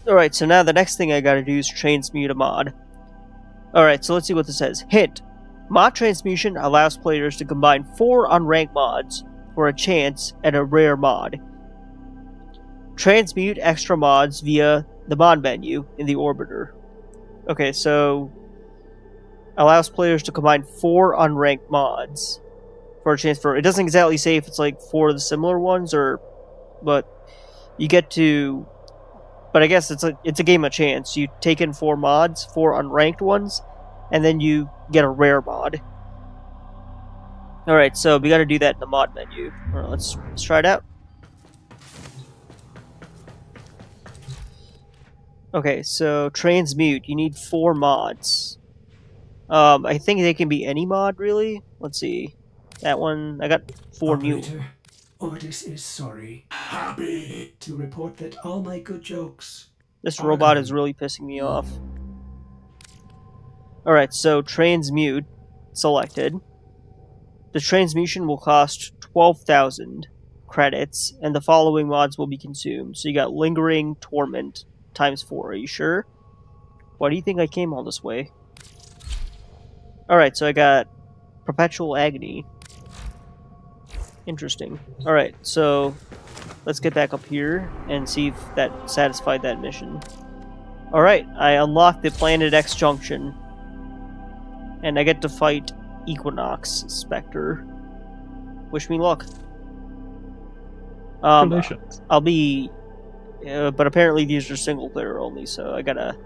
Alright, so now the next thing I gotta do is transmute a mod. Alright, so let's see what this says. Hint. Mod transmutation allows players to combine 4 unranked mods for a chance at a rare mod. Transmute extra mods via the mod menu in the orbiter. Okay, so allows players to combine 4 unranked mods for a chance for... It doesn't exactly say if it's like 4 of the similar ones or... But you get to... But I guess it's a game of chance. You take in 4 mods, 4 unranked ones, and then you get a rare mod. Alright, so we gotta do that in the mod menu. Alright, let's try it out. Okay, so transmute. You need 4 mods. I think they can be any mod, really. Let's see. That one, I got 4 new. Operator, Ordis is sorry. Happy to report that all my good jokes. This robot is really pissing me off. Alright, so transmute selected. The transmutation will cost 12,000 credits, and the following mods will be consumed. So you got Lingering Torment times 4. Are you sure? Why do you think I came all this way? Alright, so I got Perpetual Agony. Interesting. Alright, so let's get back up here and see if that satisfied that mission. Alright, I unlocked the Planet X Junction. And I get to fight Equinox Spectre. Wish me luck. Congratulations. I'll be... but apparently these are single player only, so I gotta...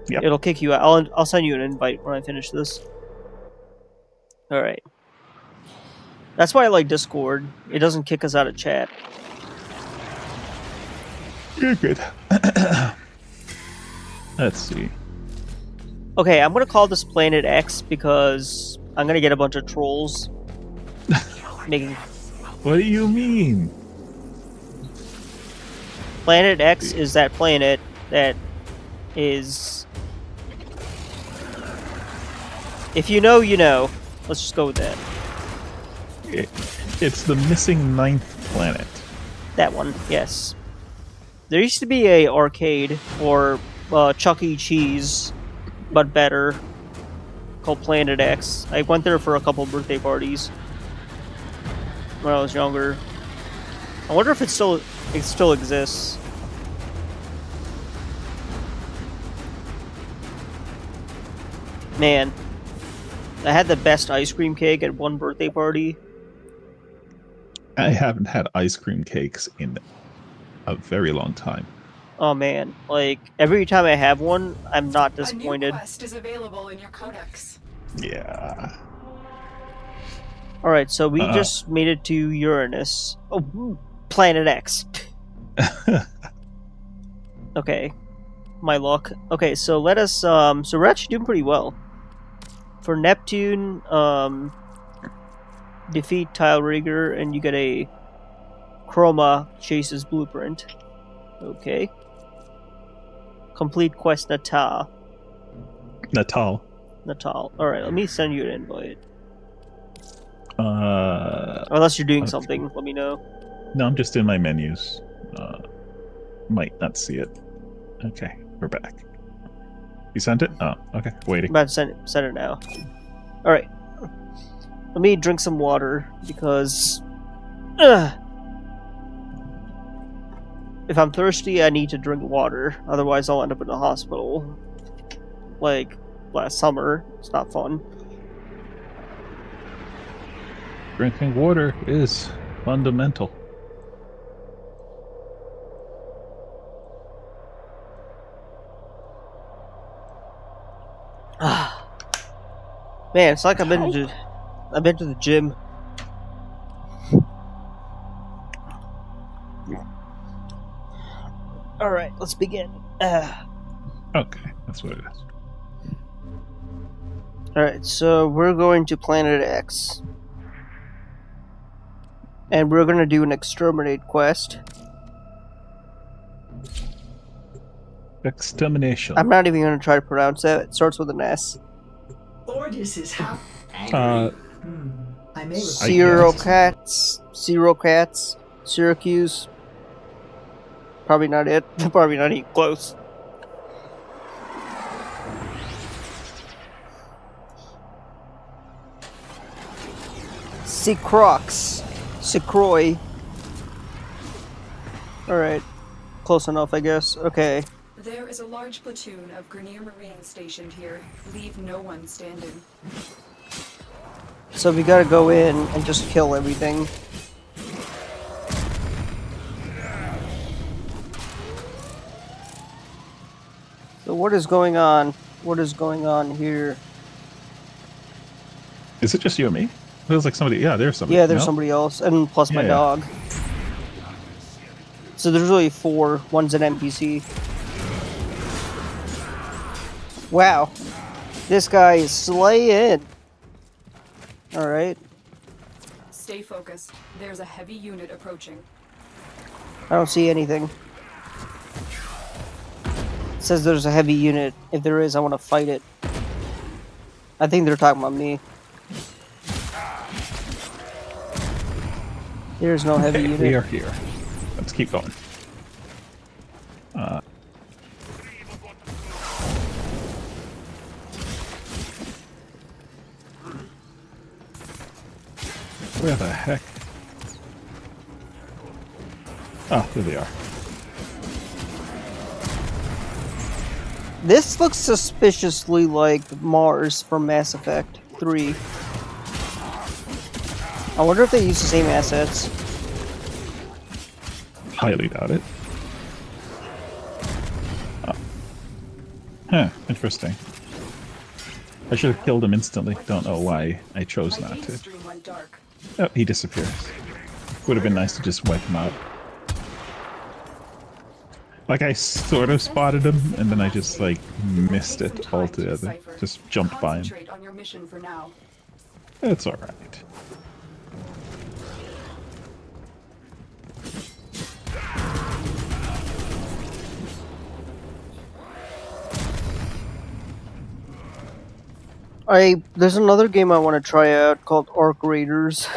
Yep. It'll kick you out. I'll send you an invite when I finish this. Alright. That's why I like Discord. It doesn't kick us out of chat. You're good. Let's see. Okay, I'm gonna call this Planet X because I'm gonna get a bunch of trolls making... What do you mean? Planet X is that planet that is... If you know, you know. Let's just go with that. It's the missing 9th planet. That one, yes. There used to be a arcade or Chuck E. Cheese, but better, called Planet X. I went there for a couple birthday parties when I was younger. I wonder if it still exists. Man, I had the best ice cream cake at one birthday party. I haven't had ice cream cakes in a very long time. Oh man, like every time I have one, I'm not disappointed. A new quest is available in your codex. Yeah. Alright, so we just made it to Uranus. Oh, Planet X. Okay. My luck. Okay, so let us, so we're actually doing pretty well. For Neptune, defeat Tile Rigger, and you get a Chroma Chase's Blueprint. Okay. Complete quest Natal. Natal. Alright, let me send you an invite. Unless you're doing something, let me know. No, I'm just in my menus. Might not see it. Okay, we're back. You sent it? Oh, okay. Waiting. I'm about to send it now. Alright. Let me drink some water, because... if I'm thirsty, I need to drink water. Otherwise, I'll end up in the hospital. Like, last summer. It's not fun. Drinking water is fundamental. Man, it's like I've been to the gym. Alright, let's begin. Okay, that's what it is. Alright, so we're going to Planet X. And we're going to do an exterminate quest. Extermination. I'm not even going to try to pronounce it. It starts with an S. Ordis is how Uh, I may require Syracuse, Syracuse. Probably not it. Probably not even close. Secroy. Alright. Close enough, I guess. Okay. There is a large platoon of Grenier Marines stationed here. Leave no one standing. So we gotta go in and just kill everything. So what is going on? What is going on here? is it just you and me? Feels like somebody. Yeah, there's somebody. Yeah, there's No? somebody else, and plus my Yeah. dog. So there's really 4. One's an NPC. Wow. This guy is slaying. Alright. Stay focused. There's a heavy unit approaching. I don't see anything. It says there's a heavy unit. If there is, I want to fight it. I think they're talking about me. There's no heavy Okay, unit. we are here. Let's keep going. Where the heck? Ah, here they are. This looks suspiciously like Mars from Mass Effect 3. I wonder if they use the same assets. Highly doubt it. Huh, interesting. I should have killed him instantly. Don't know why I chose My not beam to. stream went dark. Oh, he disappears. Would have been nice to just wipe him out. Like, I sort of spotted him, and then I just, like, missed it altogether. Just jumped by him. Concentrate on your mission for now. It's alright. There's another game I want to try out called Arc Raiders.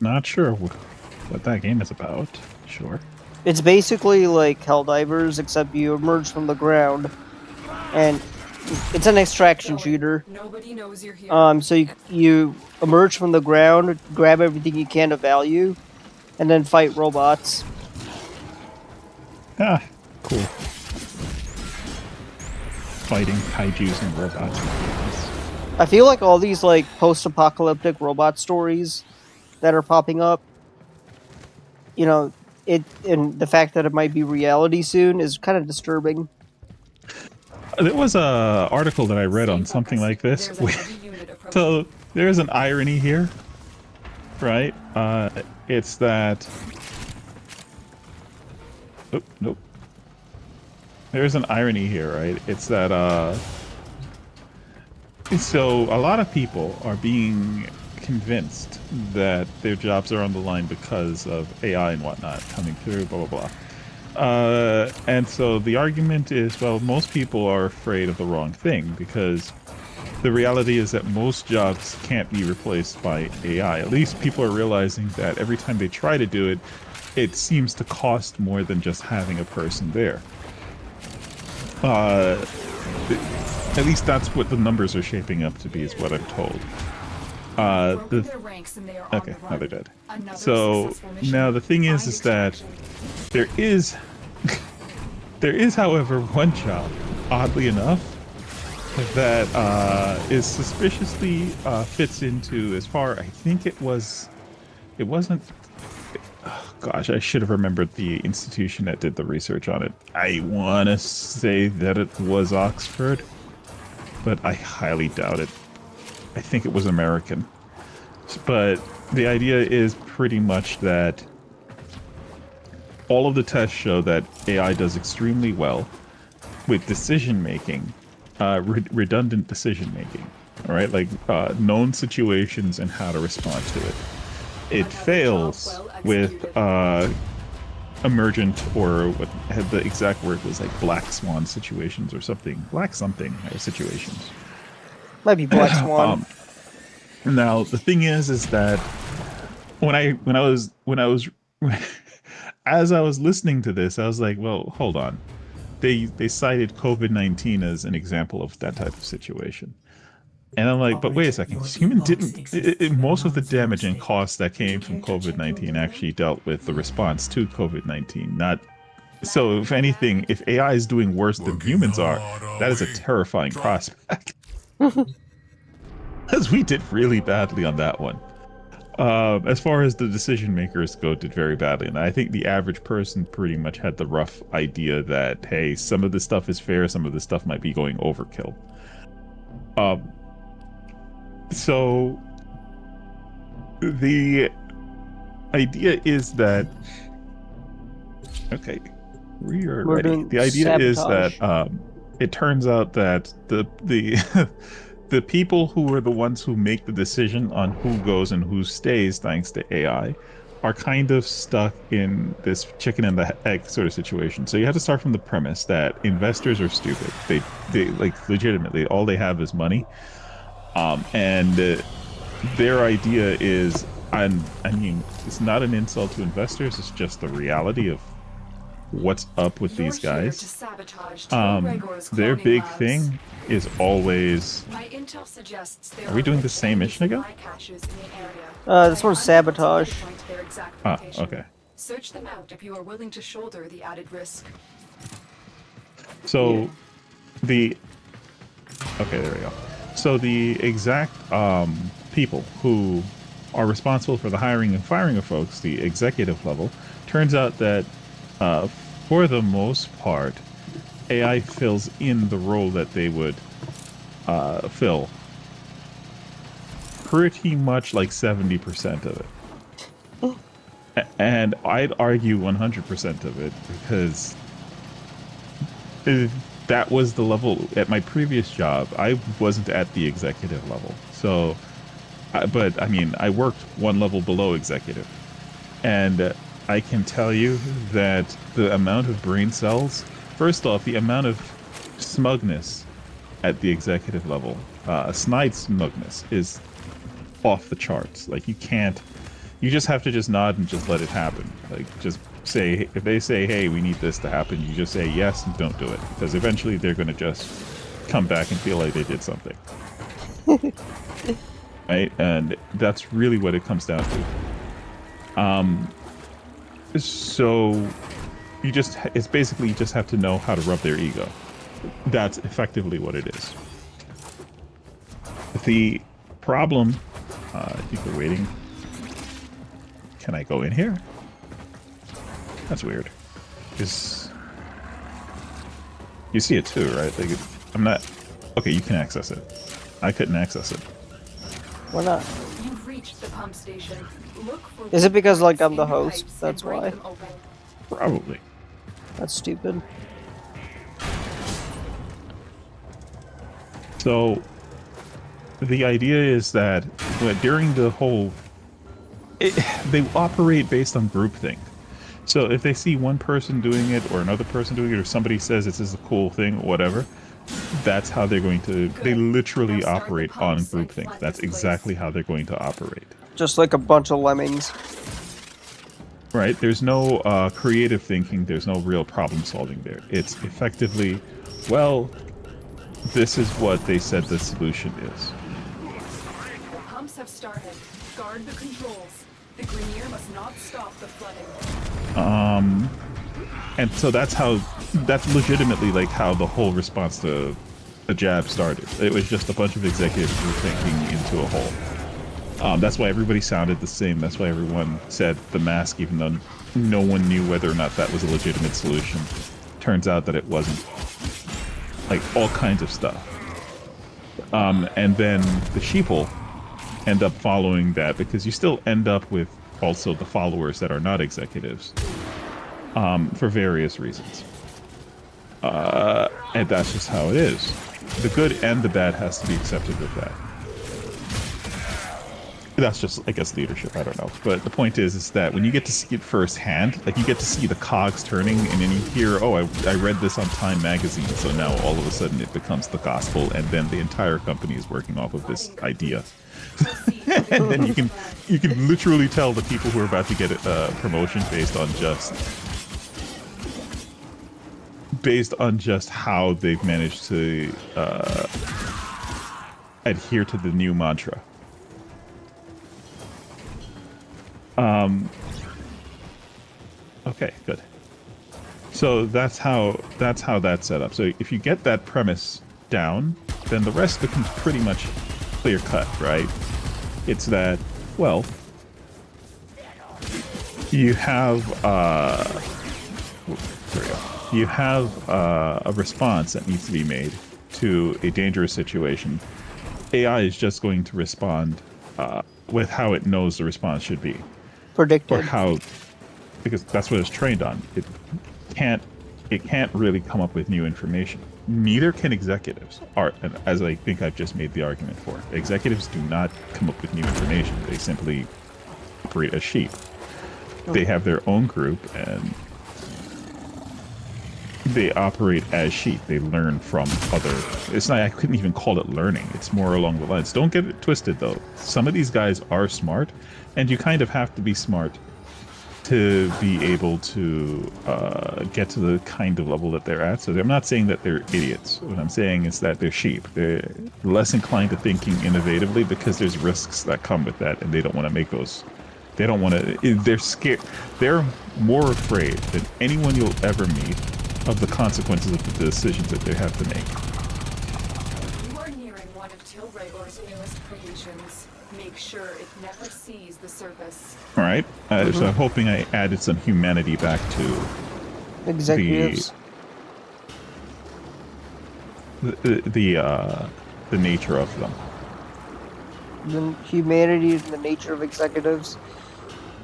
Not sure what that game is about. Sure. It's basically like Helldivers, except you emerge from the ground, and it's an extraction shooter. Nobody knows you're here. So you emerge from the ground, grab everything you can of value, and then fight robots. Ah, cool. Fighting kaijus and robots. I feel like all these like post-apocalyptic robot stories that are popping up, you know, and the fact that it might be reality soon is kind of disturbing. There was a article that I read on something like this. There's a heavy unit approaching. So there's an irony here, right? It's that. Oh, nope. There's an irony here, right? It's that. So a lot of people are being convinced that their jobs are on the line because of AI and whatnot coming through, blah blah blah. And so the argument is, well, most people are afraid of the wrong thing, because the reality is that most jobs can't be replaced by AI. At least people are realizing that every time they try to do it, it seems to cost more than just having a person there. At least that's what the numbers are shaping up to be, is what I'm told. Broken their ranks and they are on Okay, the now run. they're dead. Another So successful mission. now the thing Find is that extraction. there is, however, one job, oddly enough, that is suspiciously fits into, as far, I think it wasn't. Oh, gosh, I should have remembered the institution that did the research on it. I want to say that it was Oxford, but I highly doubt it. I think it was American. But the idea is pretty much that all of the tests show that AI does extremely well with decision making, redundant decision making. All right, like known situations and how to respond to it. It fails with emergent, or what had the exact word was, like black swan situations or something, black something situations. Might be Black Swan. Now the thing is that when I was as I was listening to this, I was like, well, hold on. They cited COVID-19 as an example of that type of situation. And I'm like, but wait a second, human didn't. Most of the damage and costs that came from COVID-19 actually dealt with the response to COVID-19. Not so. If anything, if AI is doing worse than humans are, that is a terrifying prospect. Because we did really badly on that one. As far as the decision makers go, did very badly, and I think the average person pretty much had the rough idea that, hey, some of this stuff is fair, some of this stuff might be going overkill. So the idea is that, okay, we are We're ready. doing The idea is sabotage. that it turns out that the the people who are the ones who make the decision on who goes and who stays, thanks to AI, are kind of stuck in this chicken and the egg sort of situation. So you have to start from the premise that investors are stupid. They like legitimately all they have is money. And their idea is, I mean, it's not an insult to investors. It's just the reality of what's up with these guys. Their big thing is always. My intel suggests there Are we doing the same mission again? This one's sabotage. Ah, okay. Search them out if you are willing to shoulder the added risk. So the okay, there we go. So the exact people who are responsible for the hiring and firing of folks, the executive level, turns out that for the most part, AI fills in the role that they would fill pretty much like 70% of it. And I'd argue 100% of it, because that was the level at my previous job. I wasn't at the executive level. So, but I mean, I worked one level below executive. And I can tell you that the amount of brain cells, first off, the amount of smugness at the executive level, snide smugness, is off the charts. Like, you just have to just nod and just let it happen. Like, just say, if they say, hey, we need this to happen, you just say yes and don't do it. Because eventually they're going to just come back and feel like they did something. Right? And that's really what it comes down to. So it's basically you just have to know how to rub their ego. That's effectively what it is. The problem, I think we're waiting. Can I go in here? That's weird. Because you see it too, right? Like, I'm not. Okay, you can access it. I couldn't access it. Why not? You've reached the pump station. Look for Is it because, like, I'm the in your host? pipes That's and break why. them open. Probably. That's stupid. So the idea is that during the whole, they operate based on groupthink. So if they see one person doing it or another person doing it, or somebody says this is a cool thing or whatever, that's how they're going to. They literally operate on groupthink. That's exactly how they're going to operate. Just like a bunch of lemmings. Right? There's no creative thinking. There's no real problem solving there. It's effectively, well, this is what they said the solution is. The pumps have started. Guard the controls. The Grenier must not stop the flooding. And so that's legitimately like how the whole response to the jab started. It was just a bunch of executives who were thinking into a hole. That's why everybody sounded the same. That's why everyone said the mask, even though no one knew whether or not that was a legitimate solution. Turns out that it wasn't. Like, all kinds of stuff. And then the sheeple end up following that, because you still end up with also the followers that are not executives. For various reasons. And that's just how it is. The good and the bad has to be accepted with that. That's just, I guess, leadership. I don't know. But the point is that when you get to see it firsthand, like you get to see the cogs turning, and then you hear, "Oh, I read this on Time magazine," so now all of a sudden it becomes the gospel, and then the entire company is working off of this idea. And then you can literally tell the people who are about to get a promotion based on just how they've managed to adhere to the new mantra. Okay, good. So that's how that's set up. So if you get that premise down, then the rest becomes pretty much clear cut, right? It's that, well, you have there we go. You have a response that needs to be made to a dangerous situation. AI is just going to respond with how it knows the response should be. Predicted. Or how, because that's what it's trained on. It can't really come up with new information. Neither can executives. As I think I've just made the argument for. Executives do not come up with new information. They simply operate as sheep. They have their own group and they operate as sheep. They learn from other. It's not. I couldn't even call it learning. It's more along the lines. Don't get it twisted, though. Some of these guys are smart, and you kind of have to be smart to be able to get to the kind of level that they're at. So I'm not saying that they're idiots. What I'm saying is that they're sheep. They're less inclined to thinking innovatively because there's risks that come with that, and they don't want to make those. They don't want to. They're scared. They're more afraid than anyone you'll ever meet of the consequences of the decisions that they have to make. You are nearing one of Tilregor's newest creations. Make sure it never sees the surface. All right. So I'm hoping I added some humanity back to Executives. the nature of them. The humanity and the nature of executives.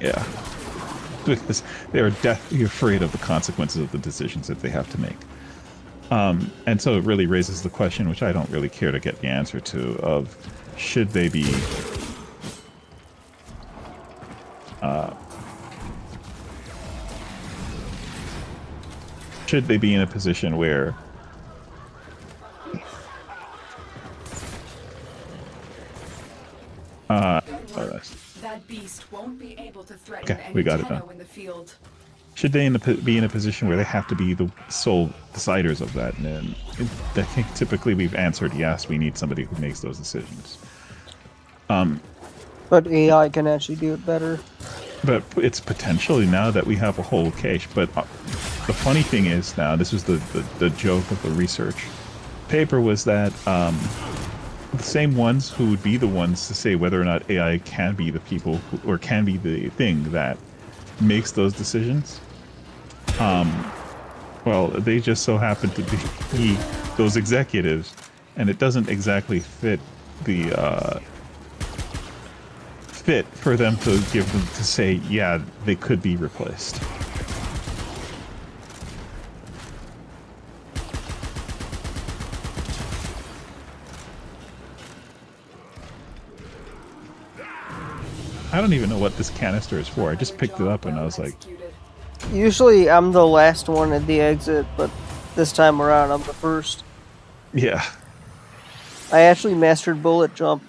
Yeah. Because they are deathly afraid of the consequences of the decisions that they have to make. And so it really raises the question, which I don't really care to get the answer to, of should they be in a position where That beast won't be able to threaten Okay, we got it done. in the field. Should they be in a position where they have to be the sole deciders of that? And I think typically we've answered yes, we need somebody who makes those decisions. But AI can actually do it better. But it's potentially now that we have a whole cache. But the funny thing is now, this was the joke of the research paper, was that the same ones who would be the ones to say whether or not AI can be the people who, or can be the thing that makes those decisions. Well, they just so happen to be those executives, and it doesn't exactly fit the fit for them to give them to say, yeah, they could be replaced. I don't even know what this canister is for. I just picked it up and I was like, Usually I'm the last one at the exit, but this time around I'm the first. yeah. I actually mastered bullet jump.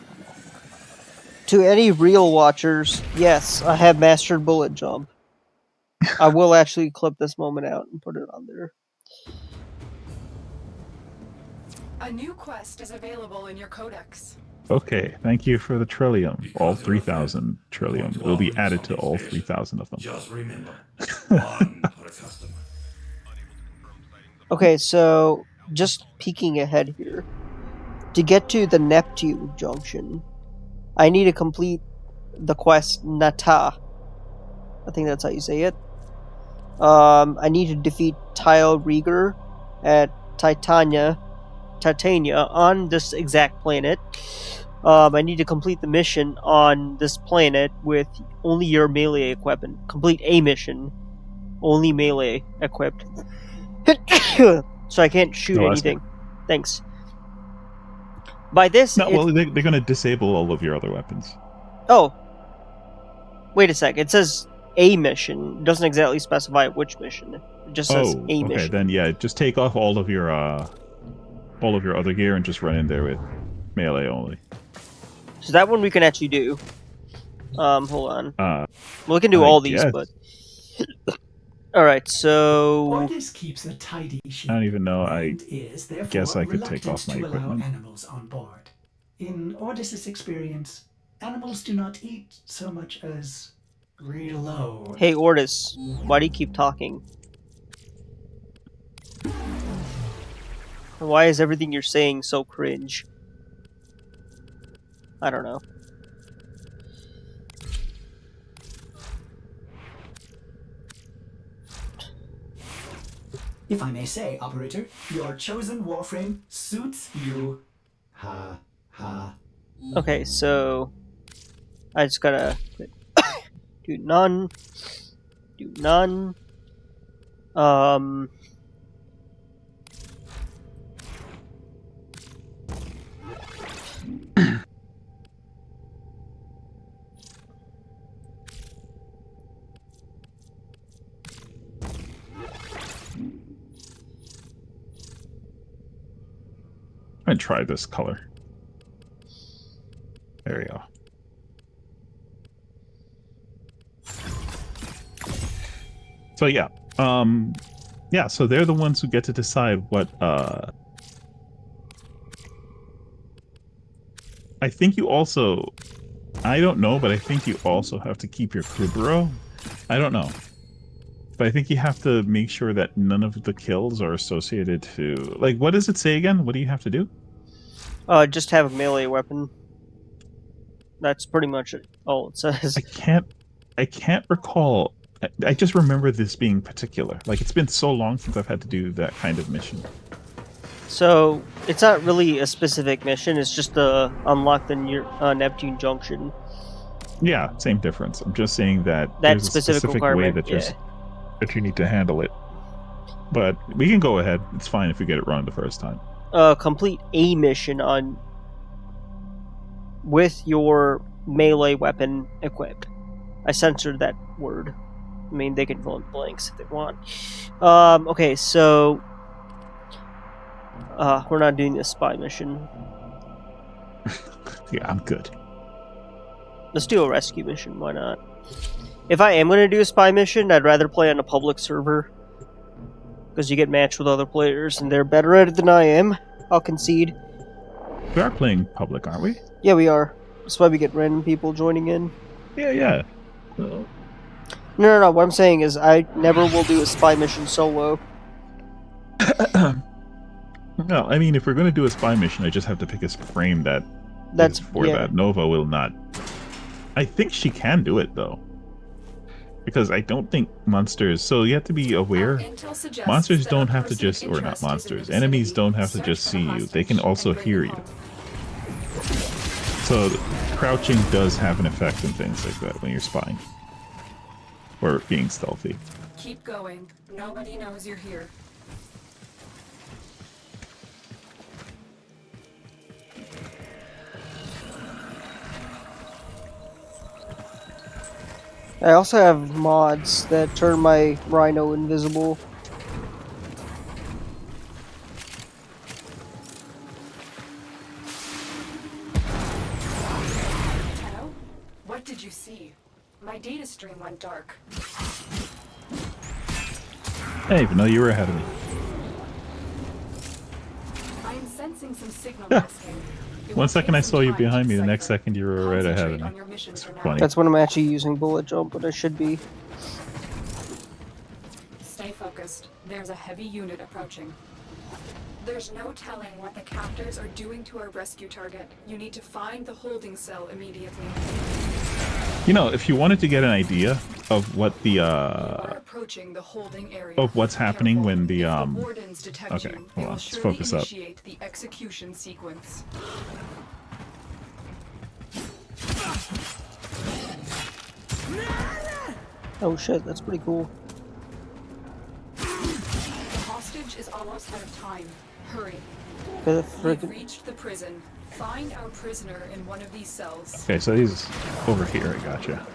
To any real watchers, yes, I have mastered bullet jump. I will actually clip this moment out and put it on there. A new quest is available in your codex. Okay, thank you for the trillium. All 3,000 trillium will be added to all 3,000 of them. Just remember, one per customer. Okay, so just peeking ahead here. To get to the Neptune junction, I need to complete the quest Nata. I think that's how you say it. I need to defeat Tile Rieger at Titania on this exact planet. I need to complete the mission on this planet with only your melee equipment. Complete a mission, only melee equipped. So I can't shoot anything. Thanks. By this, No, well, they're going to disable all of your other weapons. Oh, wait a sec. It says a mission. It doesn't exactly specify which mission. It just says Oh, a okay. mission. Then yeah, just take off all of your other gear and just run in there with melee only. So that one we can actually do. Hold on. Uh, Well, we can do I all these, guess. but all right. So Ordis keeps a tidy ship. I don't even know. I and is therefore guess I could take reluctant off my to allow equipment. animals on board. In Ordis's experience, animals do not eat so much as reload. hey, Ordis, why do you keep talking? Why is everything you're saying so cringe? I don't know. If I may say, operator, your chosen Warframe suits you. Ha ha. Okay, so I just gotta do none. Do none. I'm gonna try this color. There we go. So yeah, yeah. So they're the ones who get to decide what. I think you also. I don't know, but I think you also have to keep your crew bureau. I don't know, but I think you have to make sure that none of the kills are associated to. Like, what does it say again? What do you have to do? Just have a melee weapon. That's pretty much it. All it says. I can't recall. I just remember this being particular. Like, it's been so long since I've had to do that kind of mission. So it's not really a specific mission. It's just to unlock the Neptune Junction. Yeah, same difference. I'm just saying that That there's a specific specific way requirement, that yeah. that you need to handle it. But we can go ahead. It's fine if we get it wrong the first time. Complete a mission on with your melee weapon equipped. I censored that word. I mean, they can fill in blanks if they want. Okay, so we're not doing this spy mission. Yeah, I'm good. Let's do a rescue mission. Why not? If I am going to do a spy mission, I'd rather play on a public server. Because you get matched with other players, and they're better at it than I am. I'll concede. We are playing public, aren't we? Yeah, we are. That's why we get random people joining in. Yeah. No. What I'm saying is I never will do a spy mission solo. No, I mean, if we're going to do a spy mission, I just have to pick a frame that's for that. Nova will not. I think she can do it, though. Because I don't think monsters... So you have to be aware. Monsters don't have to just... Or not monsters. Enemies don't have to just see you. They can also hear you. So crouching does have an effect and things like that when you're spying. Or being stealthy. Keep going. Nobody knows you're here. I also have mods that turn my Rhino invisible. Tenno? What did you see? My data stream went dark. I didn't even know you were ahead of me. I am sensing some signal masking. It will 1 second I take saw some you time to behind me, the next decipher. second you were right ahead of Concentrate me. on your mission for now. Funny. That's when I'm actually using bullet jump, but I should be. Stay focused. There's a heavy unit approaching. There's no telling what the captors are doing to our rescue target. You need to find the holding cell immediately. You know, if you wanted to get an idea of what the You are approaching the holding area. of what's happening Careful. when the If wardens detect okay, you, hold they on, will let's surely focus up. initiate the execution sequence. Oh shit, that's pretty cool. The hostage is almost out of time. Hurry. The We've friggin' reached the prison. Find our prisoner in one of these cells. Okay, so he's over here. I gotcha.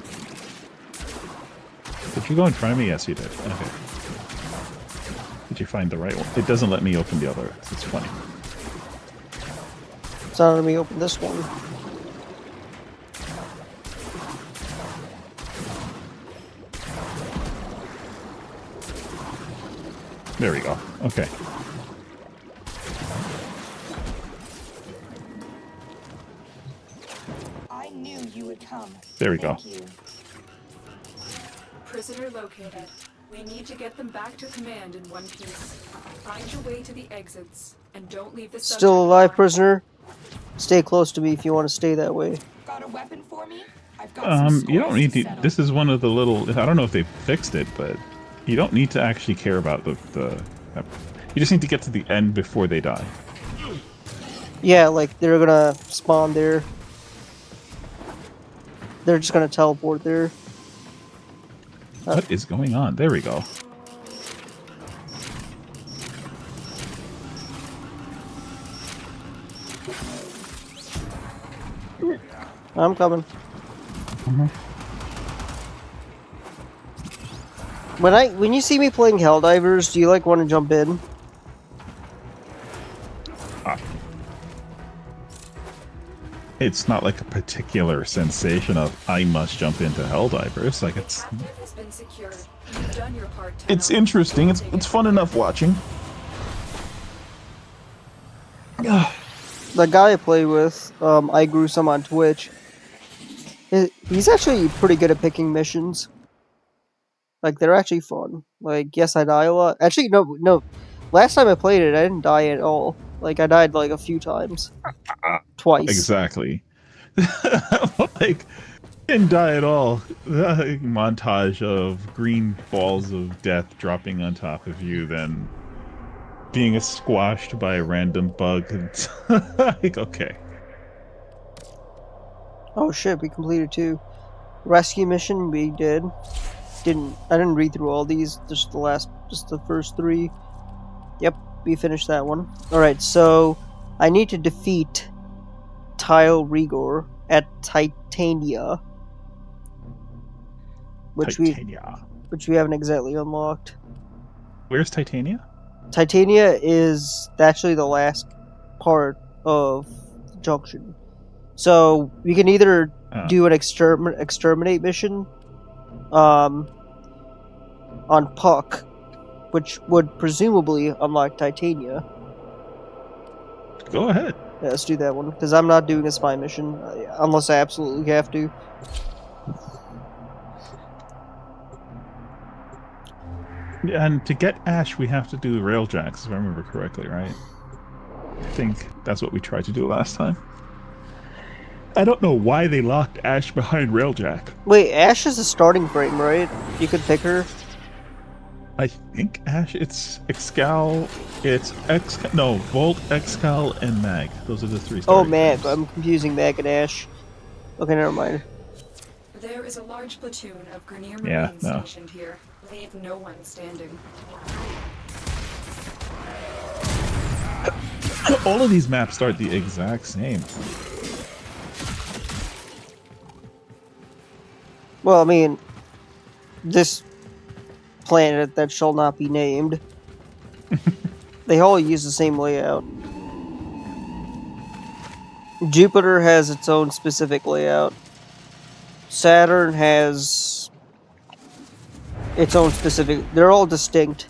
Did you go in front of me? Yes, you did. Okay. Did you find the right one? It doesn't let me open the other. It's funny. It's not letting me open this one. There we go. Okay. I knew you would come. There we go. Thank you. Prisoner located. We need to get them back to command in one piece. Find your way to the exits, and don't leave the subject Still alive, alone. prisoner? Stay close to me if you want to stay that way. Got a weapon for me? I've got some You don't scores need to. settle. This is one of the little. I don't know if they fixed it, but you don't need to actually care about the. You just need to get to the end before they die. Yeah, like they're gonna spawn there. They're just gonna teleport there. What is going on? There we go. I'm coming. When you see me playing Helldivers, do you like want to jump in? It's not like a particular sensation of I must jump into Helldivers. Like it's. Captive has been secured. You've done your part. It's Tenno. interesting. It's fun enough watching. The guy I play with, I grew some on Twitch. He's actually pretty good at picking missions. Like, they're actually fun. Like, yes, I die a lot. Actually, no. Last time I played it, I didn't die at all. Like, I died, like, a few times. Twice. Exactly. Like, didn't die at all. The montage of green balls of death dropping on top of you, then being squashed by a random bug. And like, okay. Oh shit, we completed 2. Rescue mission, we did. I didn't read through all these, just the first 3. Yep, we finished that one. Alright, so I need to defeat Tile Rigor at Titania. Which we haven't exactly unlocked. Where's Titania? Titania is actually the last part of the junction. So we can either do an exterminate mission on Puck, which would presumably unlock Titania. Go ahead. Yeah, let's do that one, because I'm not doing a spy mission, unless I absolutely have to. And to get Ash, we have to do railjacks, if I remember correctly, right? I think that's what we tried to do last time. I don't know why they locked Ash behind railjack. Wait, Ash is a starting frame, right? You could pick her. I think Ash, it's Excal, Volt, Excal, and Mag. Those are the 3 Oh, starting Mag. frames. I'm confusing Mag and Ash. Okay, never mind. There is a large platoon of Grenier Yeah, Marines no. stationed here. Leave no one standing. All of these maps start the exact same. Well, I mean, this planet that shall not be named, they all use the same layout. Jupiter has its own specific layout. Saturn has its own specific... They're all distinct.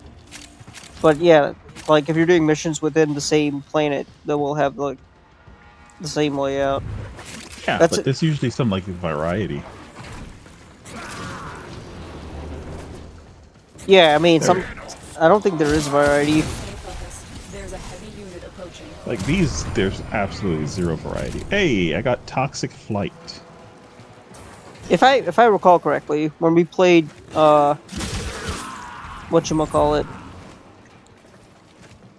But yeah, like, if you're doing missions within the same planet, then we'll have, like, the same layout. Yeah, That's but there's usually some, like, variety. Yeah, I mean, I don't think there is variety. Stay focused. There's a heavy unit approaching. Like these, there's absolutely zero variety. Hey, I got Toxic Flight. If I recall correctly, when we played whatchamacallit,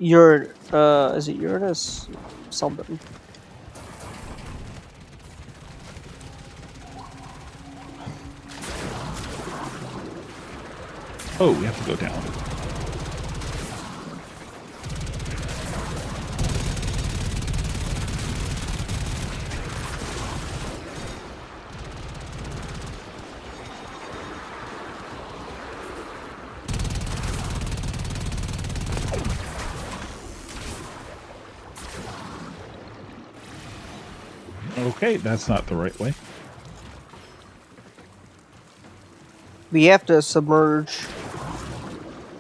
is it Uranus? Something. Oh, we have to go down. Okay, that's not the right way. We have to submerge.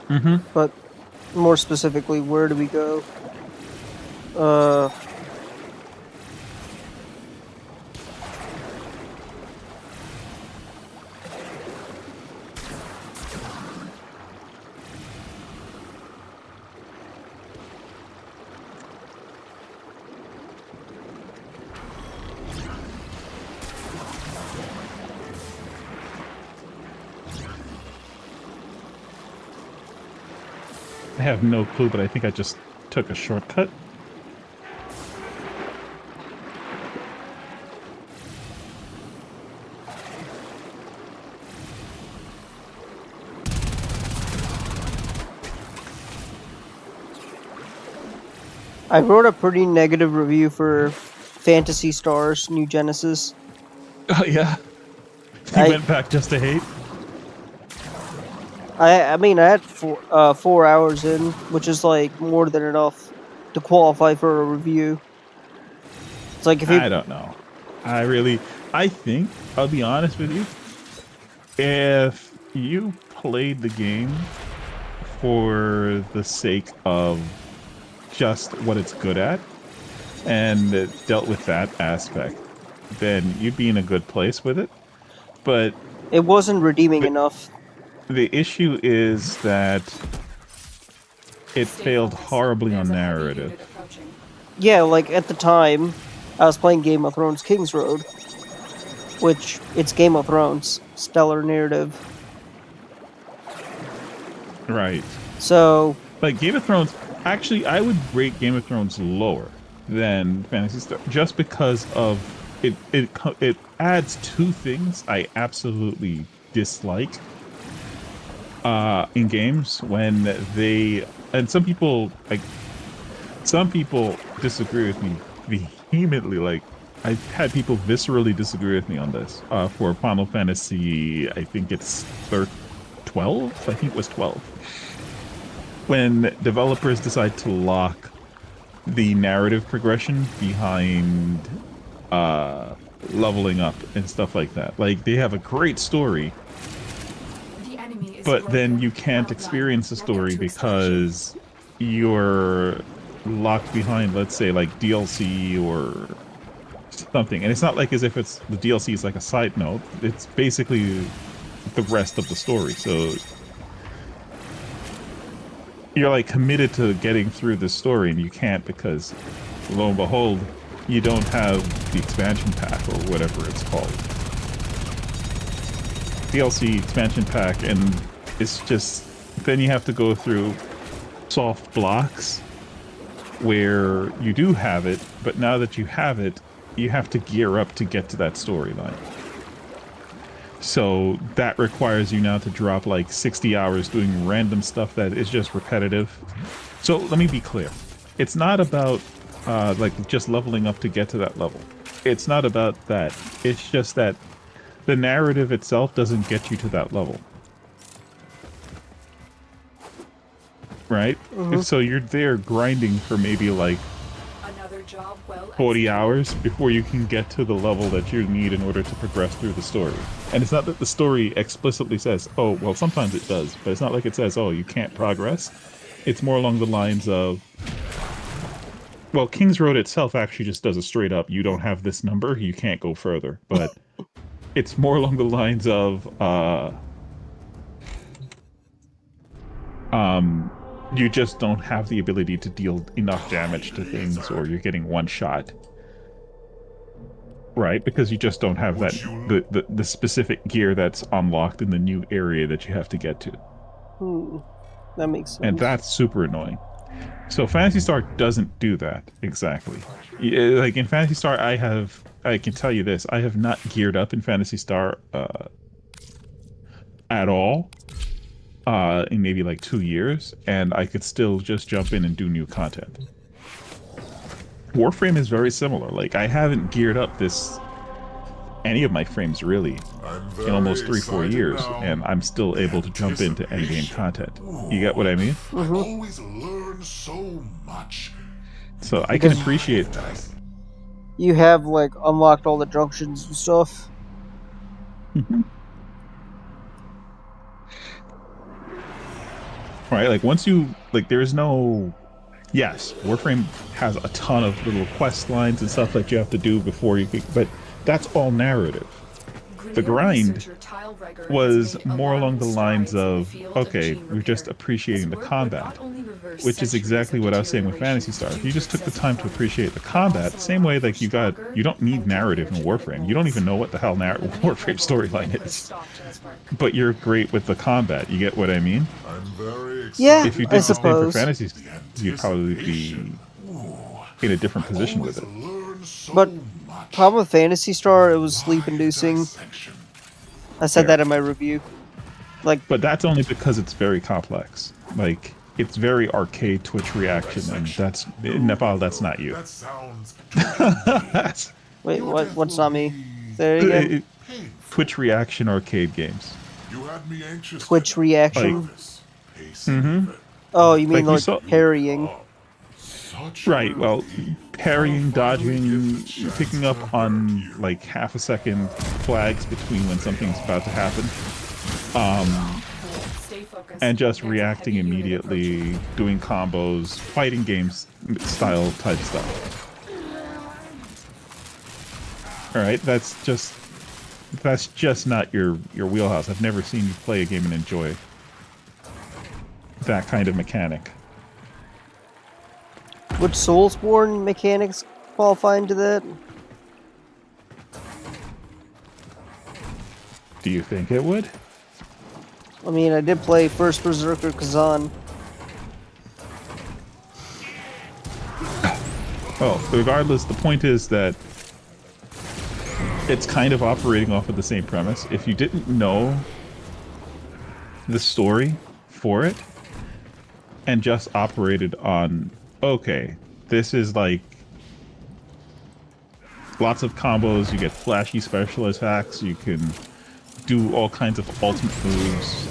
Mm-hmm. But more specifically, where do we go? I have no clue, but I think I just took a shortcut. I wrote a pretty negative review for Phantasy Stars New Genesis. Oh, yeah. You went back just to hate? I mean, I had 4 hours in, which is like more than enough to qualify for a review. It's like if you... I don't know. I think, I'll be honest with you, if you played the game for the sake of just what it's good at and dealt with that aspect, then you'd be in a good place with it. But it wasn't redeeming enough. The issue is that it failed horribly on narrative. Yeah, like at the time, I was playing Game of Thrones King's Road, which it's Game of Thrones, stellar narrative. Right. So, like Game of Thrones, actually, I would rate Game of Thrones lower than Phantasy Star, just because of it adds two things I absolutely dislike in games when they, and some people disagree with me vehemently. Like, I've had people viscerally disagree with me on this for Final Fantasy, I think it's 12? I think it was 12. When developers decide to lock the narrative progression behind leveling up and stuff like that. Like, they have a great story, but then you can't experience the story because you're locked behind, let's say, like DLC or something. And it's not like as if it's the DLC is like a side note. It's basically the rest of the story. So you're like committed to getting through the story, and you can't because, lo and behold, you don't have the expansion pack or whatever it's called. DLC expansion pack, and it's just, then you have to go through soft blocks where you do have it, but now that you have it, you have to gear up to get to that storyline. So that requires you now to drop like 60 hours doing random stuff that is just repetitive. So let me be clear. It's not about like just leveling up to get to that level. It's not about that. It's just that the narrative itself doesn't get you to that level. Right? Mm-hmm. So you're there grinding for maybe like 40 hours before you can get to the level that you need in order to progress through the story. And it's not that the story explicitly says, oh, well, sometimes it does, but it's not like it says, oh, you can't progress. It's more along the lines of, well, King's Road itself actually just does a straight up, you don't have this number, you can't go further. But it's more along the lines of, you just don't have the ability to deal enough damage to things, or you're getting one shot. Right? Because you just don't have that the specific gear that's unlocked in the new area that you have to get to. That makes sense. And that's super annoying. So Phantasy Star doesn't do that exactly. Like in Phantasy Star, I can tell you this, I have not geared up in Phantasy Star at all. In maybe like 2 years, and I could still just jump in and do new content. Warframe is very similar. Like, I haven't geared up any of my frames really in almost 3-4 years, and I'm still able to jump into endgame content. You get what I mean? Mm-hmm. I always learn so much. So I can appreciate that. you have like unlocked all the junctions and stuff. Right, like once you like, there's no. Yes, Warframe has a ton of little quest lines and stuff that you have to do before you can, but that's all narrative. The grind was more along the lines of, okay, we're just appreciating the combat, which is exactly what I was saying with Phantasy Star. If you just took the time to appreciate the combat, same way like you don't need narrative in Warframe. You don't even know what the hell Warframe storyline is, but you're great with the combat. You get what I mean? I'm very excited. Yeah, If you I did the same for suppose. Phantasy, you'd probably be in a different position with it. Learn so But much. problem with Phantasy Star, it was sleep-inducing. Dissection. I said Fair. that in my review. Like, But that's only because it's very complex. Like, it's very arcade Twitch reaction, and that's in Nepal. That's not you. That sounds That's wait, what's not me? Say it again. painful. Twitch reaction arcade games. You had me anxious. Twitch today. reaction. This pacing Oh, you mean Like, we like saw- parrying? such Right. a Well, relief. parrying, I'll finally dodging, get the chance picking to up hurt on you. like half a second flags between when something's about to happen, Stay focused. and just There's a reacting heavy unit approaching. immediately, doing combos, fighting games style type stuff. All right, that's just not your wheelhouse. I've never seen you play a game and enjoy that kind of mechanic. Would Soulsborne mechanics qualify into that? Do you think it would? I mean, I did play First Berserker Kazan. Well, regardless, the point is that it's kind of operating off of the same premise. If you didn't know the story for it and just operated on, okay, this is like lots of combos, you get flashy special attacks, you can do all kinds of ultimate moves,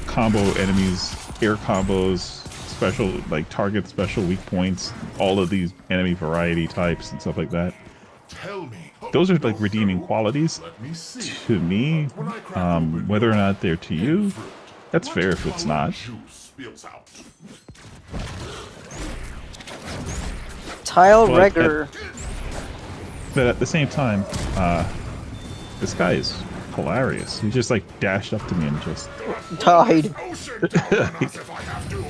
combo enemies, air combos, special, like target special weak points, all of these enemy variety types and stuff like that. Tell me. Those are like redeeming qualities Let me see. to me. When I crack open Whether or your not they're to you, fruit, that's what fair if it's color not. juice spills out? Tile Well, Regger. But at the same time, this guy is hilarious. He just like dashed up to me and just Died. Ocean down on us if I have to.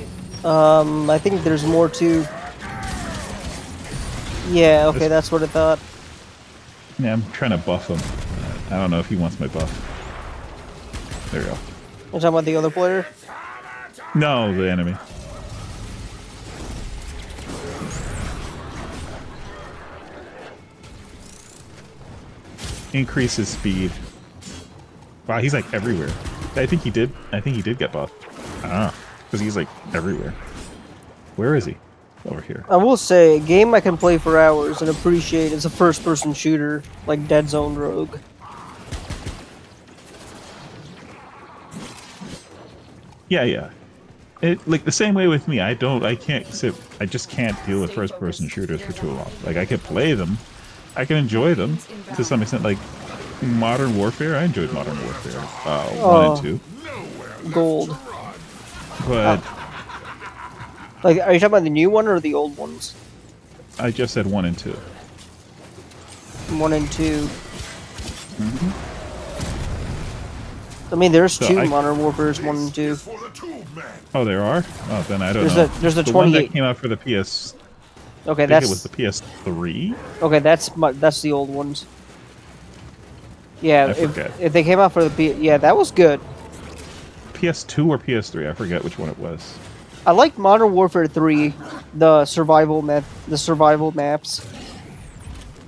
I think there's more to. Yeah, okay, This- that's what I thought. yeah, I'm trying to buff him. I don't know if he wants my buff. There we go. You're talking about the other player? No, the enemy. Increases speed. Wow, he's like everywhere. I think he did get buffed. I don't know, because he's like everywhere. Where is he? Over here. I will say, a game I can play for hours and appreciate is a first-person shooter, like Dead Zone Rogue. Yeah, yeah. It like the same way with me. I just can't deal with first-person shooters for too long. Like I can play them, I can enjoy them to some extent. Like Modern Warfare, I enjoyed Modern Warfare 1 and 2, Gold. but Like, are you talking about the new one or the old ones? I just said 1 and 2. 1 and 2. I mean, there's So two I- Modern Warfare's 1 and 2. For the tube man. Oh, there are. Oh, then I don't There's know. there's the the one 28. that came out for the PS. Okay, I think it was that's the PS3. okay. That's the old ones. Yeah, I forget. if they came out for the yeah, that was good. PS2 or PS3. I forget which one it was. I liked Modern Warfare 3, the survival maps.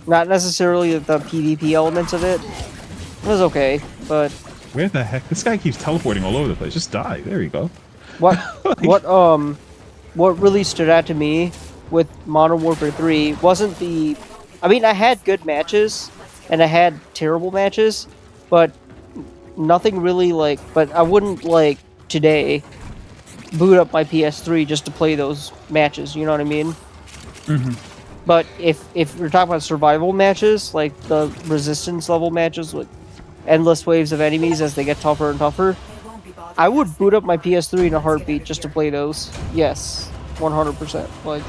Not necessarily the PvP elements of it. It was okay, but Where the heck? This guy keeps teleporting all over the place. Just die. There you go. what what really stood out to me with Modern Warfare 3 wasn't the. I mean, I had good matches and I had terrible matches, but nothing really like. But I wouldn't like today boot up my PS3 just to play those matches. You know what I mean? But if we're talking about survival matches, like the resistance level matches with endless waves of enemies as they get tougher and tougher, I would boot up my PS3 in a heartbeat just to play those. Yes, 100%. Like,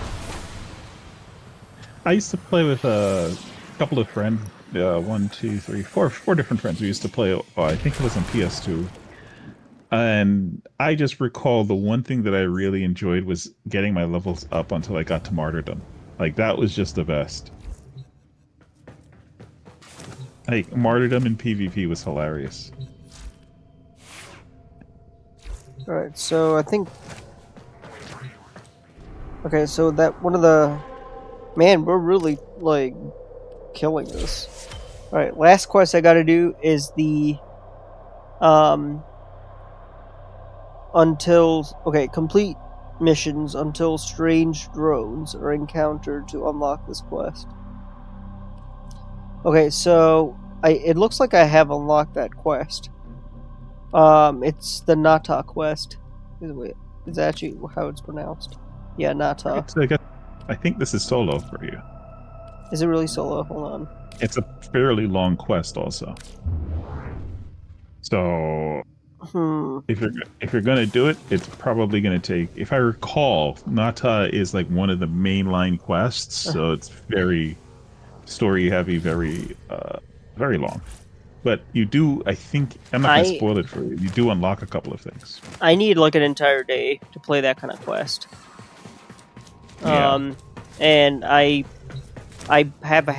I used to play with a couple of friends. One, two, three, four different friends. We used to play. Oh, I think it was on PS2. And I just recall the one thing that I really enjoyed was getting my levels up until I got to martyrdom. Like, that was just the best. Like, martyrdom in PvP was hilarious. alright, so I think... Okay, so that one of the... Man, we're really, like, killing this. Alright, last quest I gotta do is the... complete missions until strange drones are encountered to unlock this quest. Okay, so it looks like I have unlocked that quest. It's the Nata quest. Is that actually how it's pronounced? Yeah, Nata. I think this is solo for you. Is it really solo? Hold on. It's a fairly long quest, also. So, if you're gonna do it, it's probably gonna take. If I recall, Nata is like one of the mainline quests, so it's very story heavy, very long. But you do, I think, I'm not gonna spoil it for you. You do unlock a couple of things. I need like an entire day to play that kind of quest. Yeah. And I have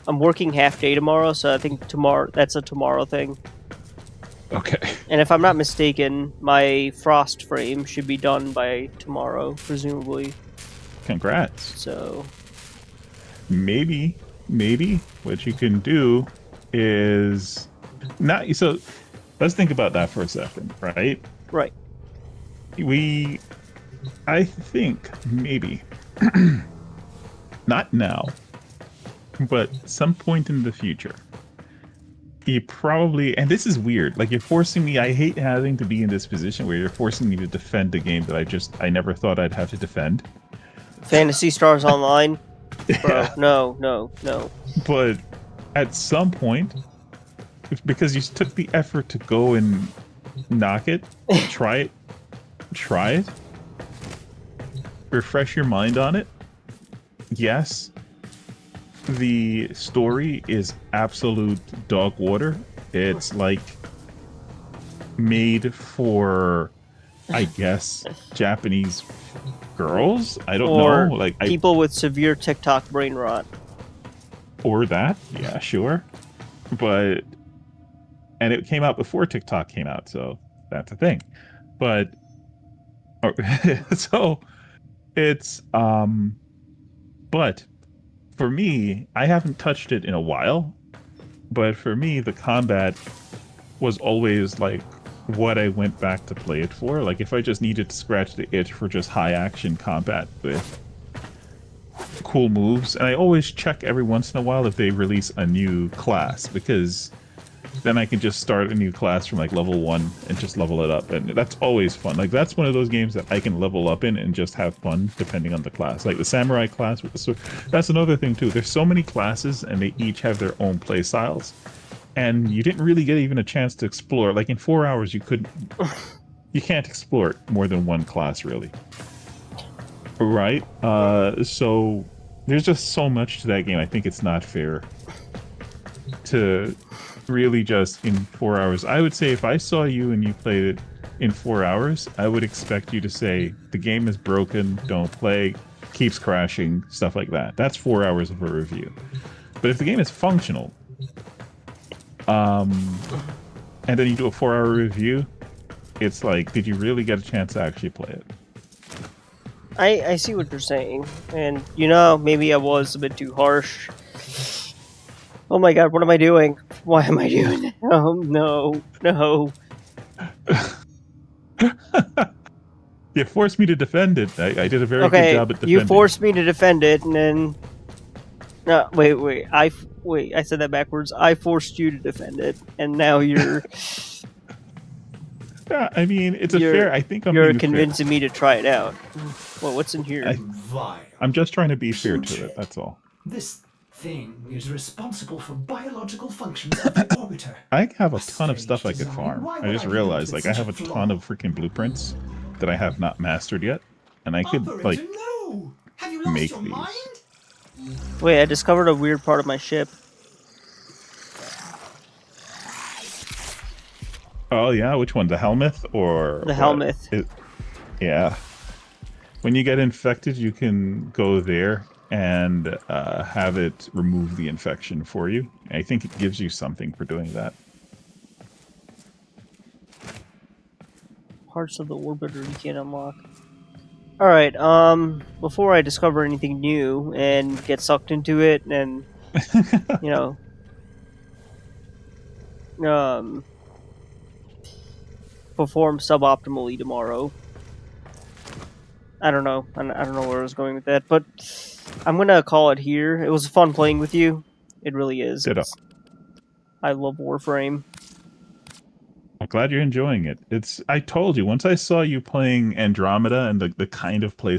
I'm working half day tomorrow, so I think that's a tomorrow thing. Okay. And if I'm not mistaken, my frost frame should be done by tomorrow, presumably. Congrats. So maybe what you can do is not. So let's think about that for a second, right? Right. I think maybe not now, but some point in the future. You probably, and this is weird, like you're forcing me, I hate having to be in this position where you're forcing me to defend a game that I never thought I'd have to defend. Phantasy Stars Online? Bro, Yeah. No. But at some point, because you took the effort to go and knock it, try it, refresh your mind on it, yes, the story is absolute dog water. It's like made for, I guess, Japanese girls. I don't know, like people with severe TikTok brain rot. Or that, yeah, sure. And it came out before TikTok came out, so that's a thing. But so it's but for me, I haven't touched it in a while, but for me, the combat was always like what I went back to play it for. Like if I just needed to scratch the itch for just high action combat with cool moves, and I always check every once in a while if they release a new class, because then I can just start a new class from like level 1 and just level it up, and that's always fun. Like that's one of those games that I can level up in and just have fun depending on the class. Like the samurai class with the sword. That's another thing too. There's so many classes and they each have their own play styles, and you didn't really get even a chance to explore. Like in 4 hours you can't explore more than one class really. Right? So there's just so much to that game. I think it's not fair to really just in 4 hours. I would say if I saw you and you played it in 4 hours, I would expect you to say the game is broken, don't play, keeps crashing, stuff like that. That's 4 hours of a review. But if the game is functional, and then you do a 4 hour review, it's like, did you really get a chance to actually play it? I see what you're saying, and maybe I was a bit too harsh. Oh my god, what am I doing? Why am I doing that? Oh, no. You forced me to defend it. I did a very good job at defending. You forced me to defend it, and then... No, wait. I said that backwards. I forced you to defend it, and now you're... Yeah, I mean, it's a fair... I think I'm You're being convincing fair. me to try it out. Well, what's in here? Vile. I'm just trying to be fair to it, that's all. This thing is responsible for biological functions of the orbiter. I have a A ton of stuff I strange could design. farm. Why I would just I be realized, built like, I with have a such a ton flaw? of freaking blueprints that I have not mastered yet. And I could, Operator, like, no! Have you lost make your these. mind? Wait, I discovered a weird part of my ship. Oh, yeah? Which one? The helmet? Or The what? helmet. Yeah. When you get infected, you can go there and have it remove the infection for you. I think it gives you something for doing that. Parts of the orbiter you can't unlock. Alright, before I discover anything new and get sucked into it and, you know, perform suboptimally tomorrow. I don't know. I don't know where I was going with that, but I'm gonna call it here. It was fun playing with you. It really is. Ditto. I love Warframe. I'm glad you're enjoying it. I told you, once I saw you playing Andromeda and the kind of playstyle